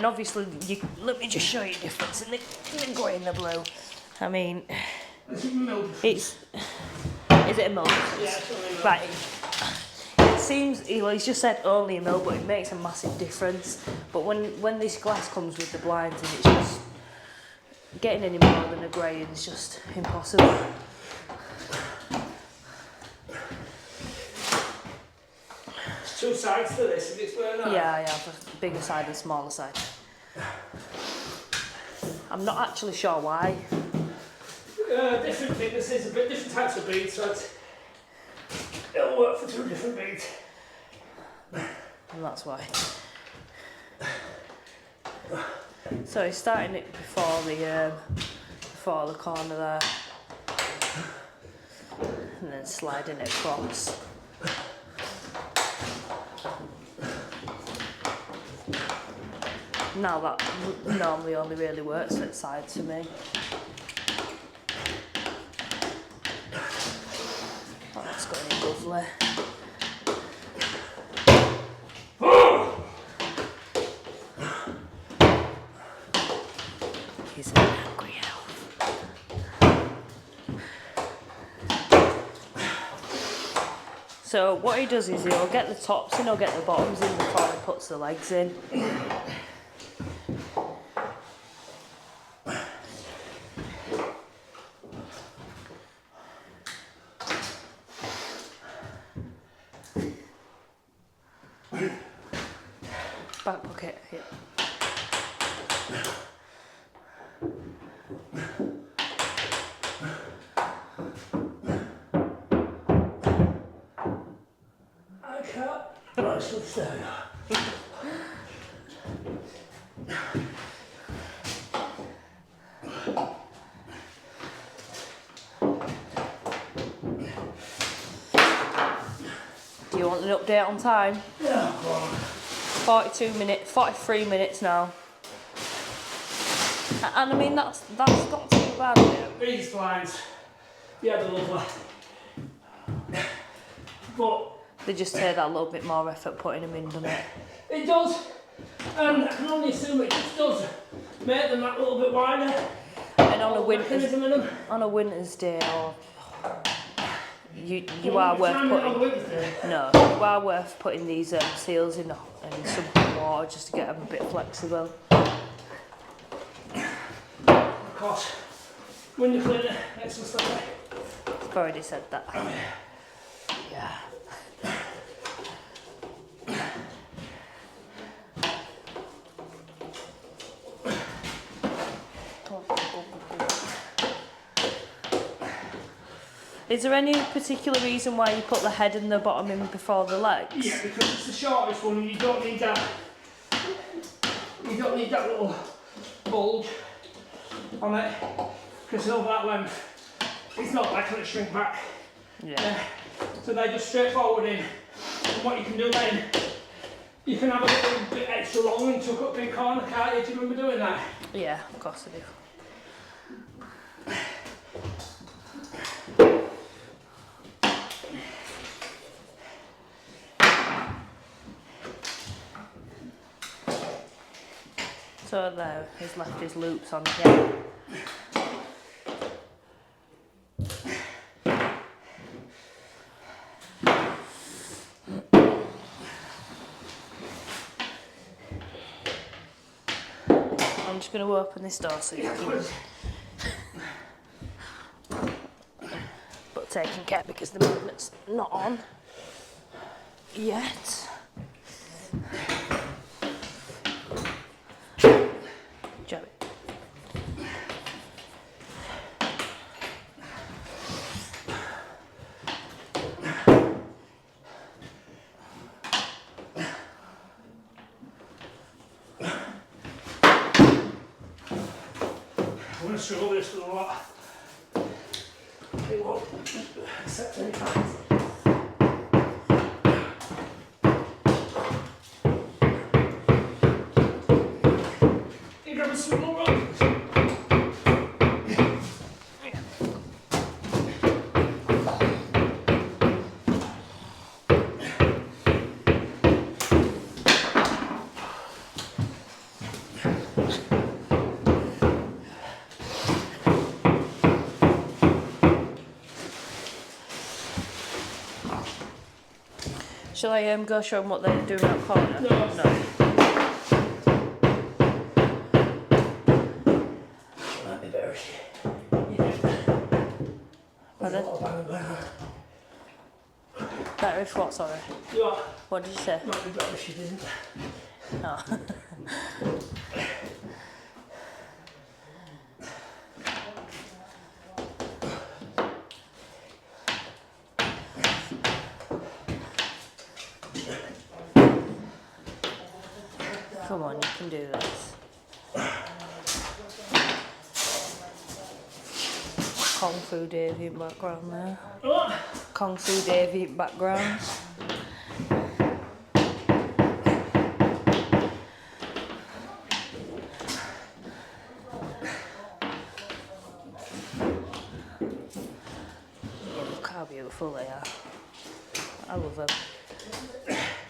obviously let me just show you the difference in the grey and the blue. I mean, Is it milk? is it a mil? Yeah, it's only milk. Right. It seems, well, he's just said only a mil, but it makes a massive difference. But when this glass comes with the blinds, and it's just getting any more than a grey is just impossible. There's two sides to this, if it's wearing that. Yeah, I have a bigger side and smaller side. I'm not actually sure why. different thicknesses, a bit different types of beads, so it'll work for 2 different beads. And that's why. So he's starting it before the corner there, and then sliding it across. Now that normally only really works at sides for me. Oh, that's going in lovely. He's an angry elf. So what he does is he'll get the tops in, he'll get the bottoms in before he puts the legs in. Back pocket, yeah. Right, so there we are. Do you want an update on time? Yeah, go on. 43 minutes now. And I mean, that's not too bad, is it? These blinds, yeah, they're lovely. But They just take that little bit more effort putting them in, doesn't it? it does, and I can only assume it just does make them that little bit wider. And Mechanism in them. on a winter's day, you are worth putting these seals in some water just to get them a bit flexible. Of course, window cleaner, excellent stuff. I've already said that. Yeah. Is there any particular reason why you put the head and the bottom in before the legs? Yeah, because it's the shortest one and you don't need that. You don't need that little bulge on it, because over that length, it's not like going to shrink back. Yeah. So they're just straightforward in. And what you can do then, you can have a little bit extra long and tuck up in corner, can't you? Do you remember doing that? Yeah, of course I do. So there, he's left his loops on again. I'm just going to open this door so you can... But taking care because the magnet's not on yet. Jab it. I'm going to struggle with this a lot. It won't accept any fines. You grab a swivel rod. Shall I go show them what they're doing at the corner? No. Might be better if Pardon? Better if what, sorry? you are. What did you say? Might be better if she didn't. No. Come on, you can do this. Kung Fu Davey in background there. Kung Fu Davey in background. Look how beautiful they are. I love them.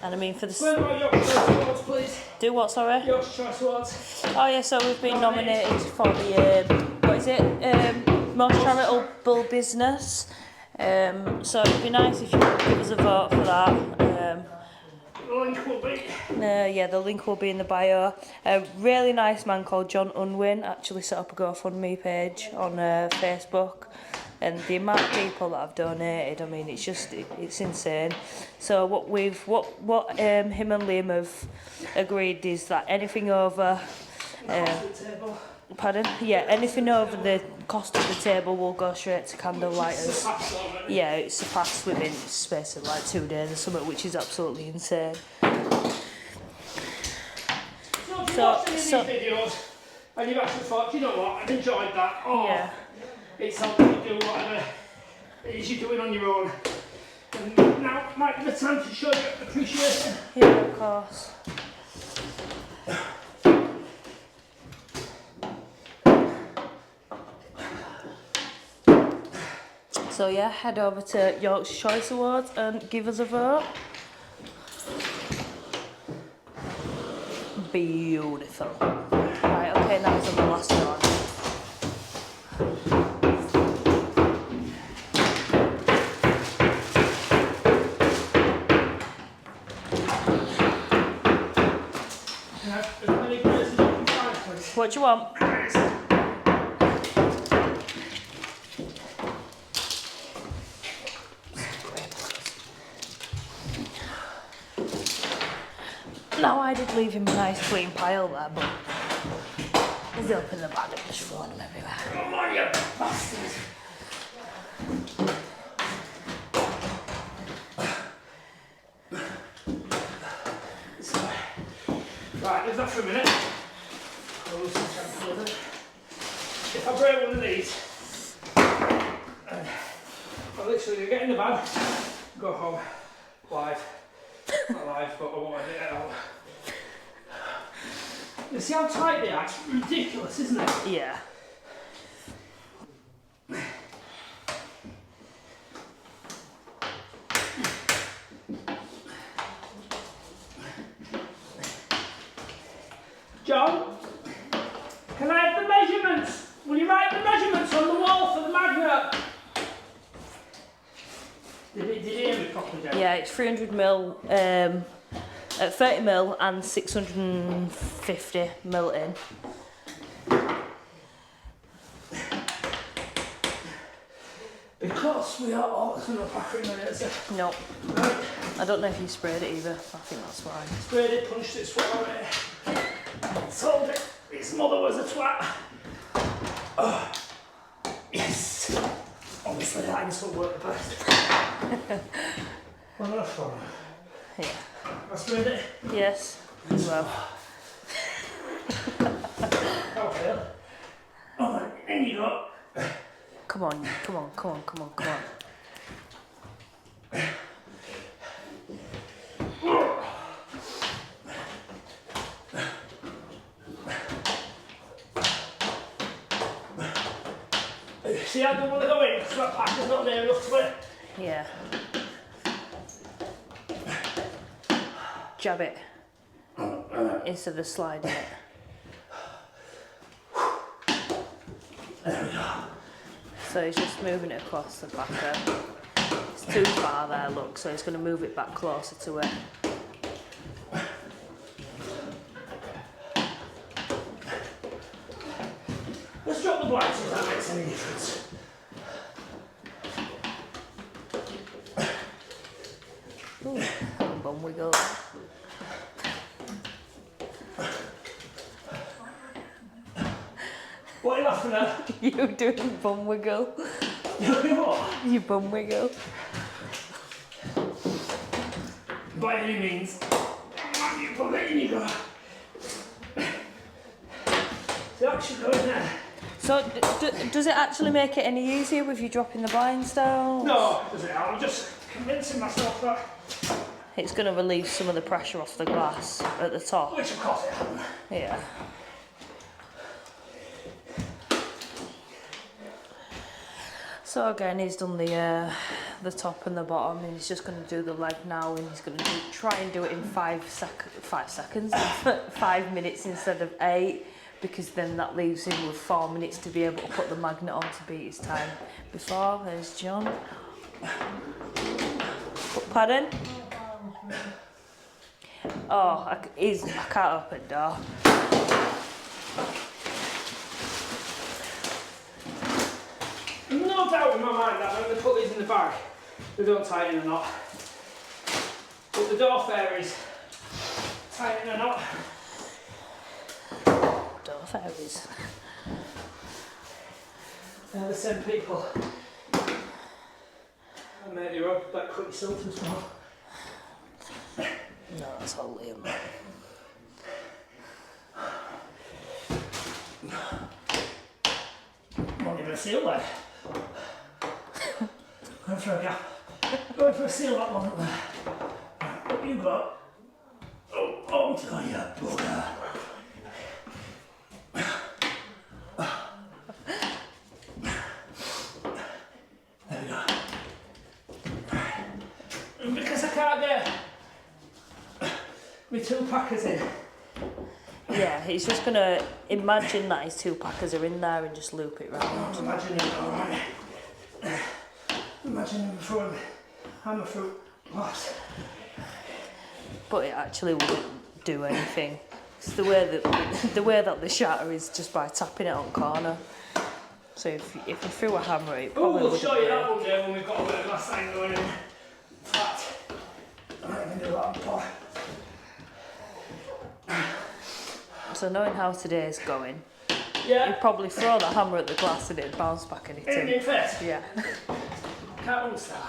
And I mean for the... Yorkshire Choice Awards, please. Do what, sorry? Yorkshire Choice Awards. Oh yeah, so we've been nominated for the, what is it, most charitable business. So it'd be nice if you could give us a vote for that. The link will be. Yeah, the link will be in the bio. A really nice man called John Unwin actually set up a GoFundMe page on Facebook. And the amount of people that have donated, I mean, it's insane. So what him and Liam have agreed is that anything over, pardon? Yeah, anything over the cost of the table will go straight to candlelighters. Yeah, it's surpassed within the space of like 2 days or something, which is absolutely insane. So these videos, and you've actually thought, you know what, I've enjoyed that. Oh. Yeah. It's helping you do whatever it is you're doing on your own. And now might be the time to show your appreciation. Yeah, of course. So yeah, head over to Yorkshire Choice Awards and give us a vote. Beautiful. Right, okay, now it's on the last one. What do you want? No, I did leave him a nice clean pile there, but he's up in the bag and just throwing them everywhere. Come on, you bastard! Right, leave that for a minute. If I break one of these, I'll literally get in the bag, go home, live. Not live, but I won't edit it out. You see how tight they are? It's ridiculous, isn't it? Yeah. John, can I have the measurements? Will you write the measurements on the wall for the magnet? Did you hear me properly, John? Yeah, it's 300mm, 30mm and 650mm in. Because we are all going to pack it in there, is it? No. Right. I don't know if you sprayed it either. I think that's why. Sprayed it, punched it, swallowed it. Told it its mother was a twat. Oh. Yes. Obviously that is what worked best. Well, that's fun. Yeah. I sprayed it. Yes. Well. Okay. Oh, in you go. Come on, come on, come on, come on, come on. See, I don't want to go in because that pack is not near enough to it. Yeah. Jab it. Instead of sliding it. There we go. So he's just moving it across the back there. It's too far there, look, so he's going to move it back closer to it. Let's drop the blinds if that makes any difference. Ooh, bum wiggle. What are you laughing at? You doing bum wiggle. You doing what? You bum wiggle. By any means. You put it in, you go. They actually go in there. So, does it actually make it any easier with you dropping the blinds down? No, does it? I'm just convincing myself that. It's going to relieve some of the pressure off the glass at the top. Which of course it hasn't. Yeah. So again, he's done the top and the bottom, and he's just going to do the leg now, and he's going to try and do it in 5 minutes instead of 8, because then that leaves him with 4 minutes to be able to put the magnet on to beat his time before. There's John. Pardon? Oh, I can't open the door. No doubt in my mind that when they put these in the bag, they don't tighten a knot. But the door fairies tighten a knot. Door fairies. They're the same people. I made you up that quick silt as well. No, that's all Liam. Not even a seal there. Going for a gap. Going for a seal that one up there. What you got? Oh, you bugger. There we go. And because I can't get my 2 packers in. Yeah, he's just going to imagine that his 2 packers are in there and just loop it round. Imagine it, alright. Imagine him throwing hammer through glass. But it actually wouldn't do anything. It's the way that the shatter is just by tapping it on corner. So if you threw a hammer, it probably we'll wouldn't show you break. that one day when we've got a bit of glass sign going in. Flat. I can do that on top. So knowing how today's going, Yeah. you'd probably throw the hammer at the glass and it'd bounce back and hit In him. your face. Yeah. Can't understand.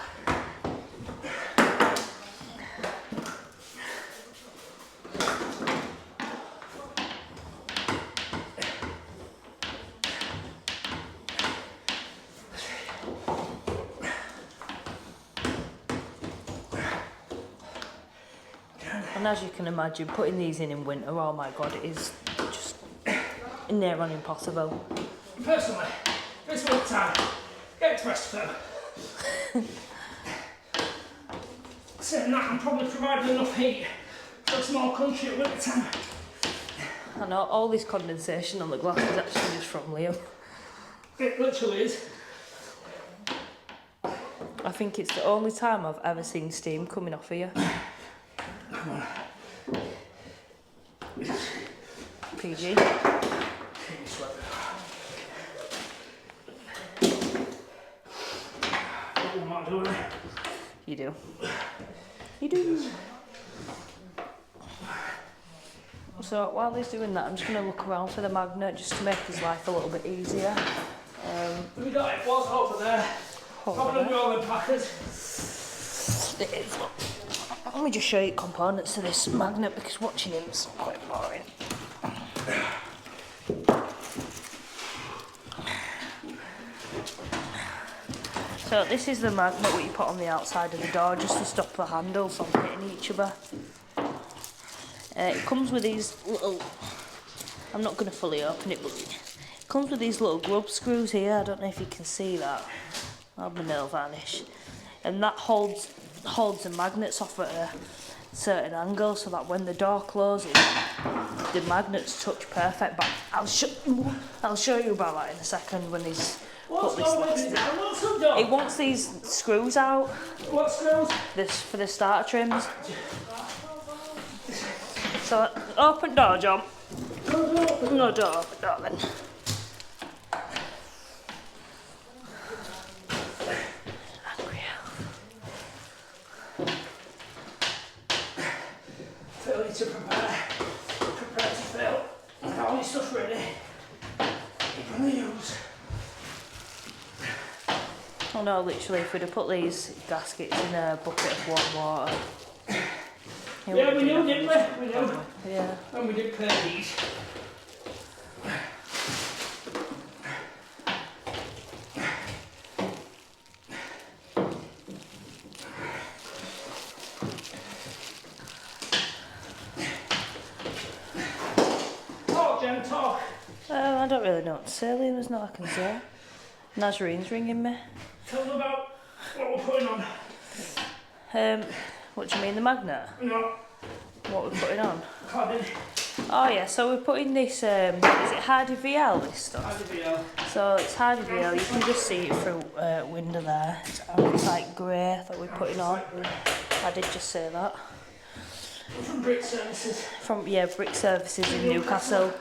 And as you can imagine, putting these in winter, oh my god, it is just near on impossible. Personally, this winter time, get expressed firm. Saying that, I'm probably providing enough heat for a small country at winter time. I know all this condensation on the glass is actually just from Liam. It literally is. I think it's the only time I've ever seen steam coming off of you. PG. I'm not doing it. You do. You do. So while he's doing that, I'm just going to look around for the magnet just to make his life a little bit easier. We got it, what's over there? Probably There. all the packers. It is. Let me just show you components to this magnet because watching him's quite boring. So this is the magnet that you put on the outside of the door just to stop the handles from hitting each other. It comes with these little, I'm not going to fully open it, but it comes with these little grub screws here. I don't know if you can see that. I'll have my nail varnish. And that holds the magnets off at a certain angle so that when the door closes, the magnets touch perfect. But I'll show you about that in a second when he's put this next to it. It wants these screws out. What screws? This for the starter trims. So open door, John. No door, open door then. Failure to prepare to fail. All your stuff ready. You're gonna use. Oh no, literally, if we'd have put these gaskets in a bucket of warm water. Yeah, we knew, didn't we? We knew. Yeah. And we did pay these. I don't really know what to say, Liam, there's nothing I can say. Nazarine's ringing me. Tell them about what we're putting on. What do you mean, the magnet? No, What we're putting on? cladding. Oh yeah, so we're putting this, is it Hardy VL, this stuff? Hardy VL. So it's Hardy VL, you can just see it through window there. It's like grey that we're putting on. I did just say that. From Brick Services. From, yeah, Brick Services in Newcastle.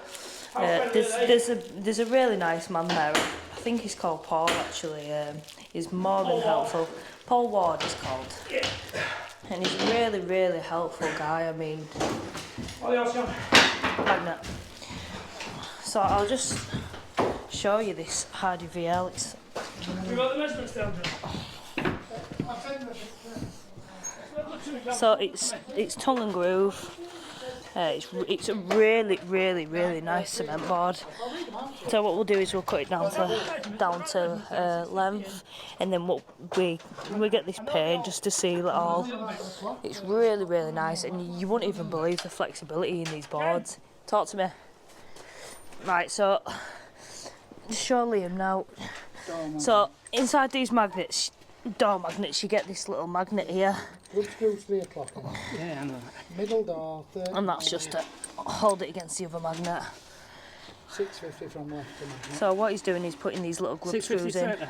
There's a really nice man there. I think he's called Paul actually. He's more than helpful. Paul Ward is called. Yeah. And he's a really, really helpful guy. I mean, magnet. So I'll just show you this Hardy VL. You got the measurements down, John? So it's tongue and groove. It's a really, really, really nice cement board. So what we'll do is we'll cut it down to length, and then we get this paint just to seal it all. It's really, really nice, and you wouldn't even believe the flexibility in these boards. Talk to me. Right, so just show Liam now. So inside these magnets, door magnets, you get this little magnet here. Wood screw 3 o'clock in. Yeah, I know. Middle door, 30. And that's just to hold it against the other magnet. 650 from left to magnet. So what he's doing is putting these little grub screws in, Yeah, it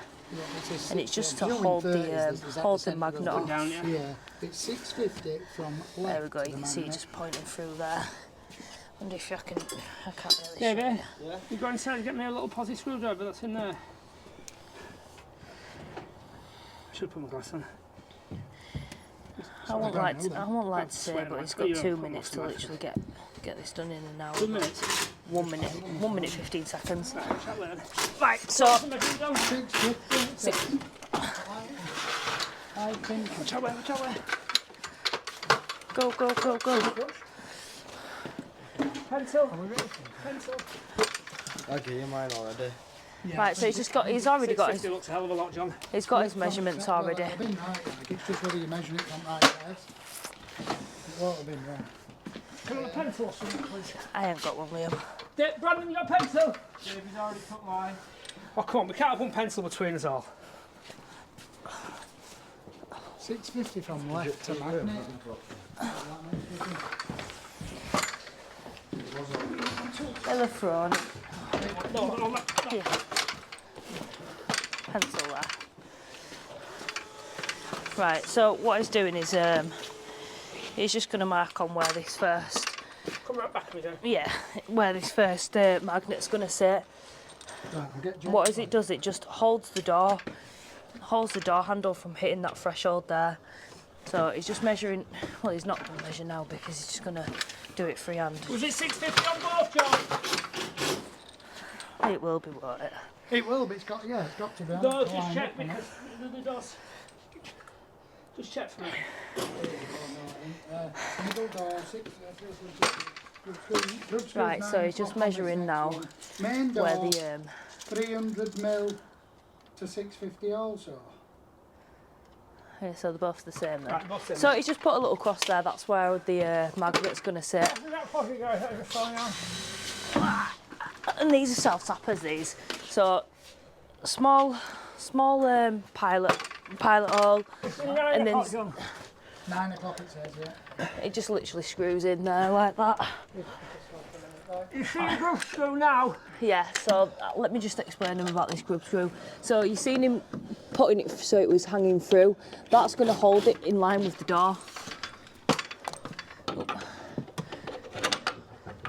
is and it's just to you know in hold 30s, the there's that hold the centre of magnet the- off. Down, yeah. Yeah, it's 650 from left. There we go. to You the can see it magnet. just pointing through there. Wonder if I can't really. Yeah, show yeah. you. You go inside and get me a little posi screwdriver that's in there. I should put my glass on. I won't like to Don't say, sweat, but man. he's Put got your 2 foot minutes off to the literally get this done in an hour. 2 minutes. 1 minute. 1 minute 15 seconds. Chat later. Right. So. I think Chat later. Go. Pencil. Okay, you're mine already. Right. So he's already got his 650 looks a hell of a lot, John. he's got his measurements already. I've been right, like, it's just whether you measure it from right first. It won't have been wrong. Can I have a pencil or something, please? I ain't got one, Liam. Brandon, you got a pencil? David's already put mine. Oh, come on, we can't have one pencil between us all. 650 from left to magnet. In the front. No, Yeah. Pencil there. Right, so what he's doing is he's just going to mark on where this first, come right back to me, John. yeah, where this first magnet's going to sit. Right, I'll get Jack. What is it does, it just holds the door handle from hitting that threshold there. So he's just measuring, well he's not going to measure now because he's just going to do it freehand. Was it 650 on both, John? It will be, won't it? It will, but it's got to be on. No, to just line check up, and because the doors. Just check for me. Middle door, 650. Right, so he's just measuring now Main door, where the 300mm to 650 also. yeah, so they're both the same then. Right, both same. So he's just put a little cross there, that's where the magnet's going to sit. Is that pocket guy that you're falling on? And these are self-tappers, these. So small pilot hole, and then 9 o'clock it says, yeah. it just literally screws in there like that. You see a grub screw now? Yeah, so let me just explain him about this grub screw. So you've seen him putting it so it was hanging through. That's going to hold it in line with the door.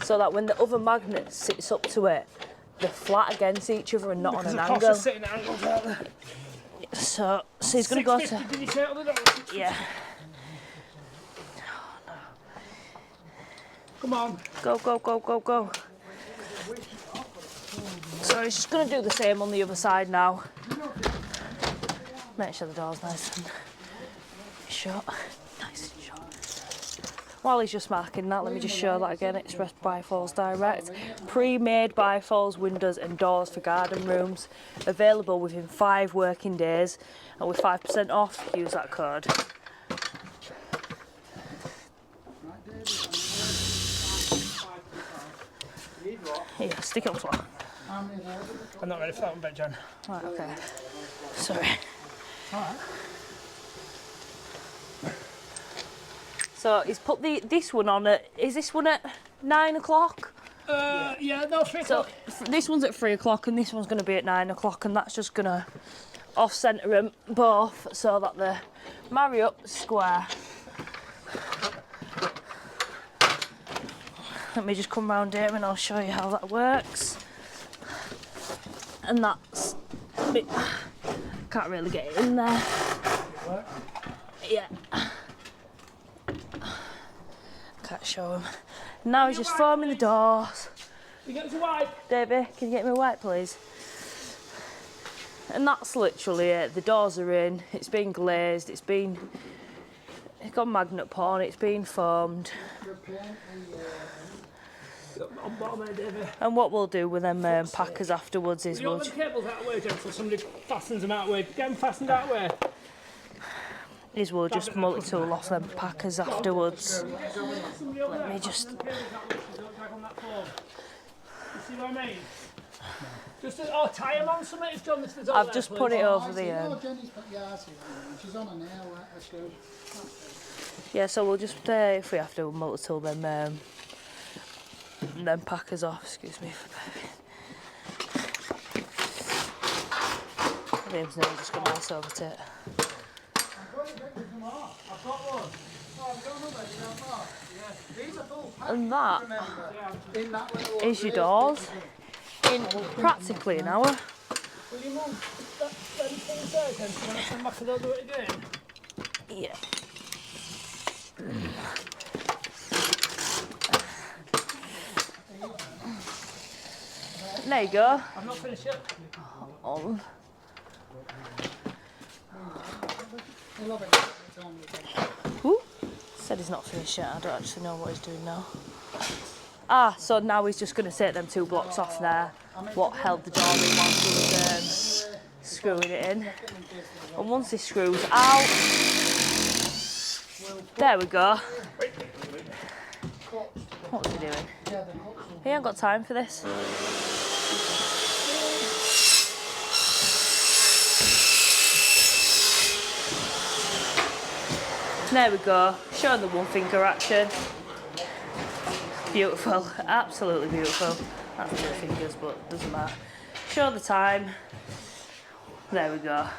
So that when the other magnet sits up to it, they're flat against each other and not on an Because angle. of sitting at angles, aren't they? So he's going to go to... 650, did you say on the door? Yeah. Come on. Go. So he's just going to do the same on the other side now. Make sure the door's nice and shut. Nice and shut. While he's just marking that, let me just show that again. Express bifolds direct. Pre-made bifolds, windows and doors for garden rooms. Available within 5 working days. And with 5% off, use that code. Yeah, stick it on the floor. How many there? I'm not ready for that one bit, Jen. Right, okay. Sorry. Alright. So he's put this one on at, is this one at 9 o'clock? Yeah, no, 3 So o'clock. this one's at 3 o'clock and this one's going to be at 9 o'clock, and that's just going to off-centre them both so that they marry up square. Let me just come round here and I'll show you how that works. And that's a bit, can't really get it in there. Yeah. Can't show him. Now he's just forming the doors. You get us a wipe. Davey, can you get me a wipe, please? And that's literally it. The doors are in. It's been glazed. It's got magnet put on. It's been foamed. On bottom there, Davey. And what we'll do with them packers afterwards is You we'll. want the cables out of the way, Jen, so somebody fastens them out of the way. Get them fastened out of the way. Is we'll just multi-tool off them packers afterwards. Let me just. Don't drag on that foam. You see what I mean? Just tie them on something. It's done. I've just put it over the. No, Jenny's put yards in. She's on a nail, that's good. Yeah, so we'll just if we have to, we'll multi-tool them packers off. Excuse me for baby. Liam's now just got nice over to it. I've got one. Oh, I've got another. You have more? Yeah. These are full pack, And that in that little is your doors in practically an hour. Will you move them things there, Jen, so when I come back and I'll do it again? Yeah. There you go. I've not finished yet. On. I love it. Ooh. Said he's not finished yet. I don't actually know what he's doing now. Ah, so now he's just going to take them 2 blocks off there. What held the door in whilst he was screwing it in. And once this screws out, there we go. What's he doing? He ain't got time for this. There we go, showing the 1 finger action. Beautiful, absolutely beautiful. That's 2 fingers, but doesn't matter. Show the time. There we go.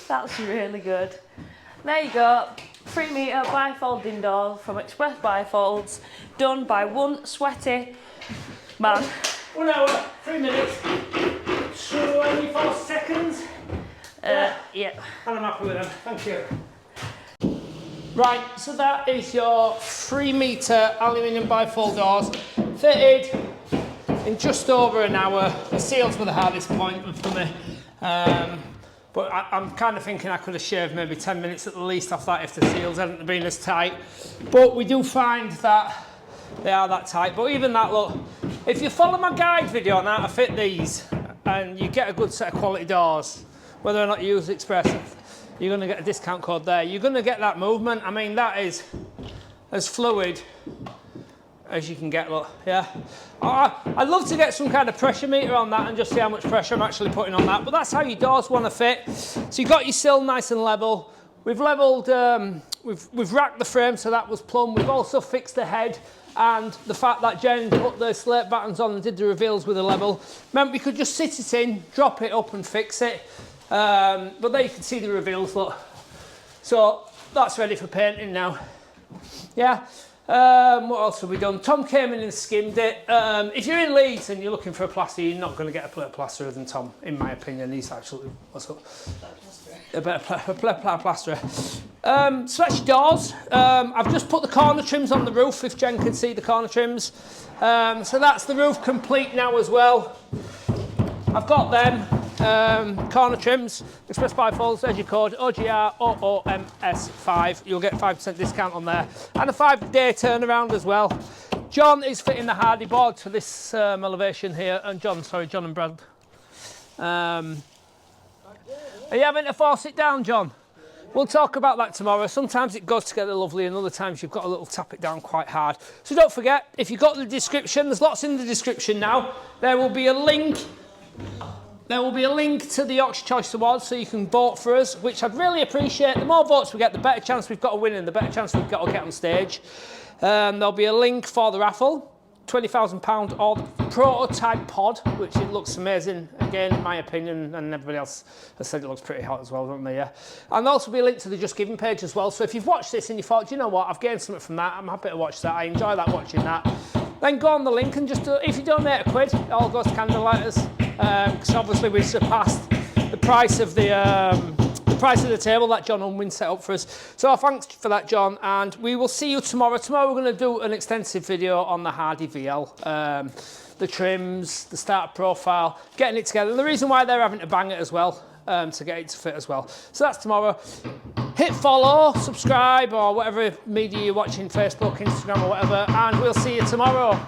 That's really good. There you go, 3 metre bifolding door from Express Bifolds, done by one sweaty man. 1 hour, 3 minutes, 24 seconds. Yeah. And I'm happy with them, thank you. Right, so that is your 3 metre aluminium bifold doors, fitted in just over an hour. The seals were the hardest point for me, but I'm kind of thinking I could have shaved maybe 10 minutes at the least off that if the seals hadn't been as tight. But we do find that they are that tight. But even that, look, if you follow my guide video on how to fit these and you get a good set of quality doors, whether or not you use Express, you're going to get a discount code there. You're going to get that movement. I mean, that is as fluid as you can get, look, yeah. I'd love to get some kind of pressure meter on that and just see how much pressure I'm actually putting on that, but that's how your doors want to fit. So you've got your sill nice and level. We've levelled, we've racked the frame so that was plumb. We've also fixed the head, and the fact that Jen put the slate battens on and did the reveals with a level meant we could just sit it in, drop it up and fix it. But there you can see the reveals, look. So that's ready for painting now. Yeah. What else have we done? Tom came in and skimmed it. If you're in Leeds and you're looking for a plaster, you're not going to get a better plasterer than Tom, in my opinion. He's actually a better plasterer. So that's your doors. I've just put the corner trims on the roof, if Jen can see the corner trims. So that's the roof complete now as well. I've got them. Corner trims, Express Bifolds, there's your code, OGR OOMS5. You'll get 5% discount on there. And a 5-day turnaround as well. John is fitting the hardy board to this elevation here. And John and Brad. Are you having to force it down, John? We'll talk about that tomorrow. Sometimes it goes together lovely and other times you've got a little tap it down quite hard. So don't forget, if you've got the description, there's lots in the description now. There will be a link to the Yorkshire Choice Awards so you can vote for us, which I'd really appreciate. The more votes we get, the better chance we've got of winning, the better chance we've got to get on stage. There'll be a link for the raffle. £20,000 or the prototype pod, which it looks amazing, again, in my opinion, and everybody else has said it looks pretty hot as well, don't they? Yeah. And there'll also be a link to the Just Giving page as well. So if you've watched this and you thought, do you know what, I've gained something from that, I'm happy to watch that, I enjoy that watching that, then go on the link and just, if you donate £1, it all goes to candlelighters, because obviously we've surpassed the price of the table that John Unwin set up for us. So thanks for that, John, and we will see you tomorrow. Tomorrow we're going to do an extensive video on the Hardy VL, the trims, the starter profile, getting it together. The reason why they're having to bang it as well, to get it to fit as well. So that's tomorrow. Hit follow, subscribe, or whatever media you're watching, Facebook, Instagram or whatever, and we'll see you tomorrow.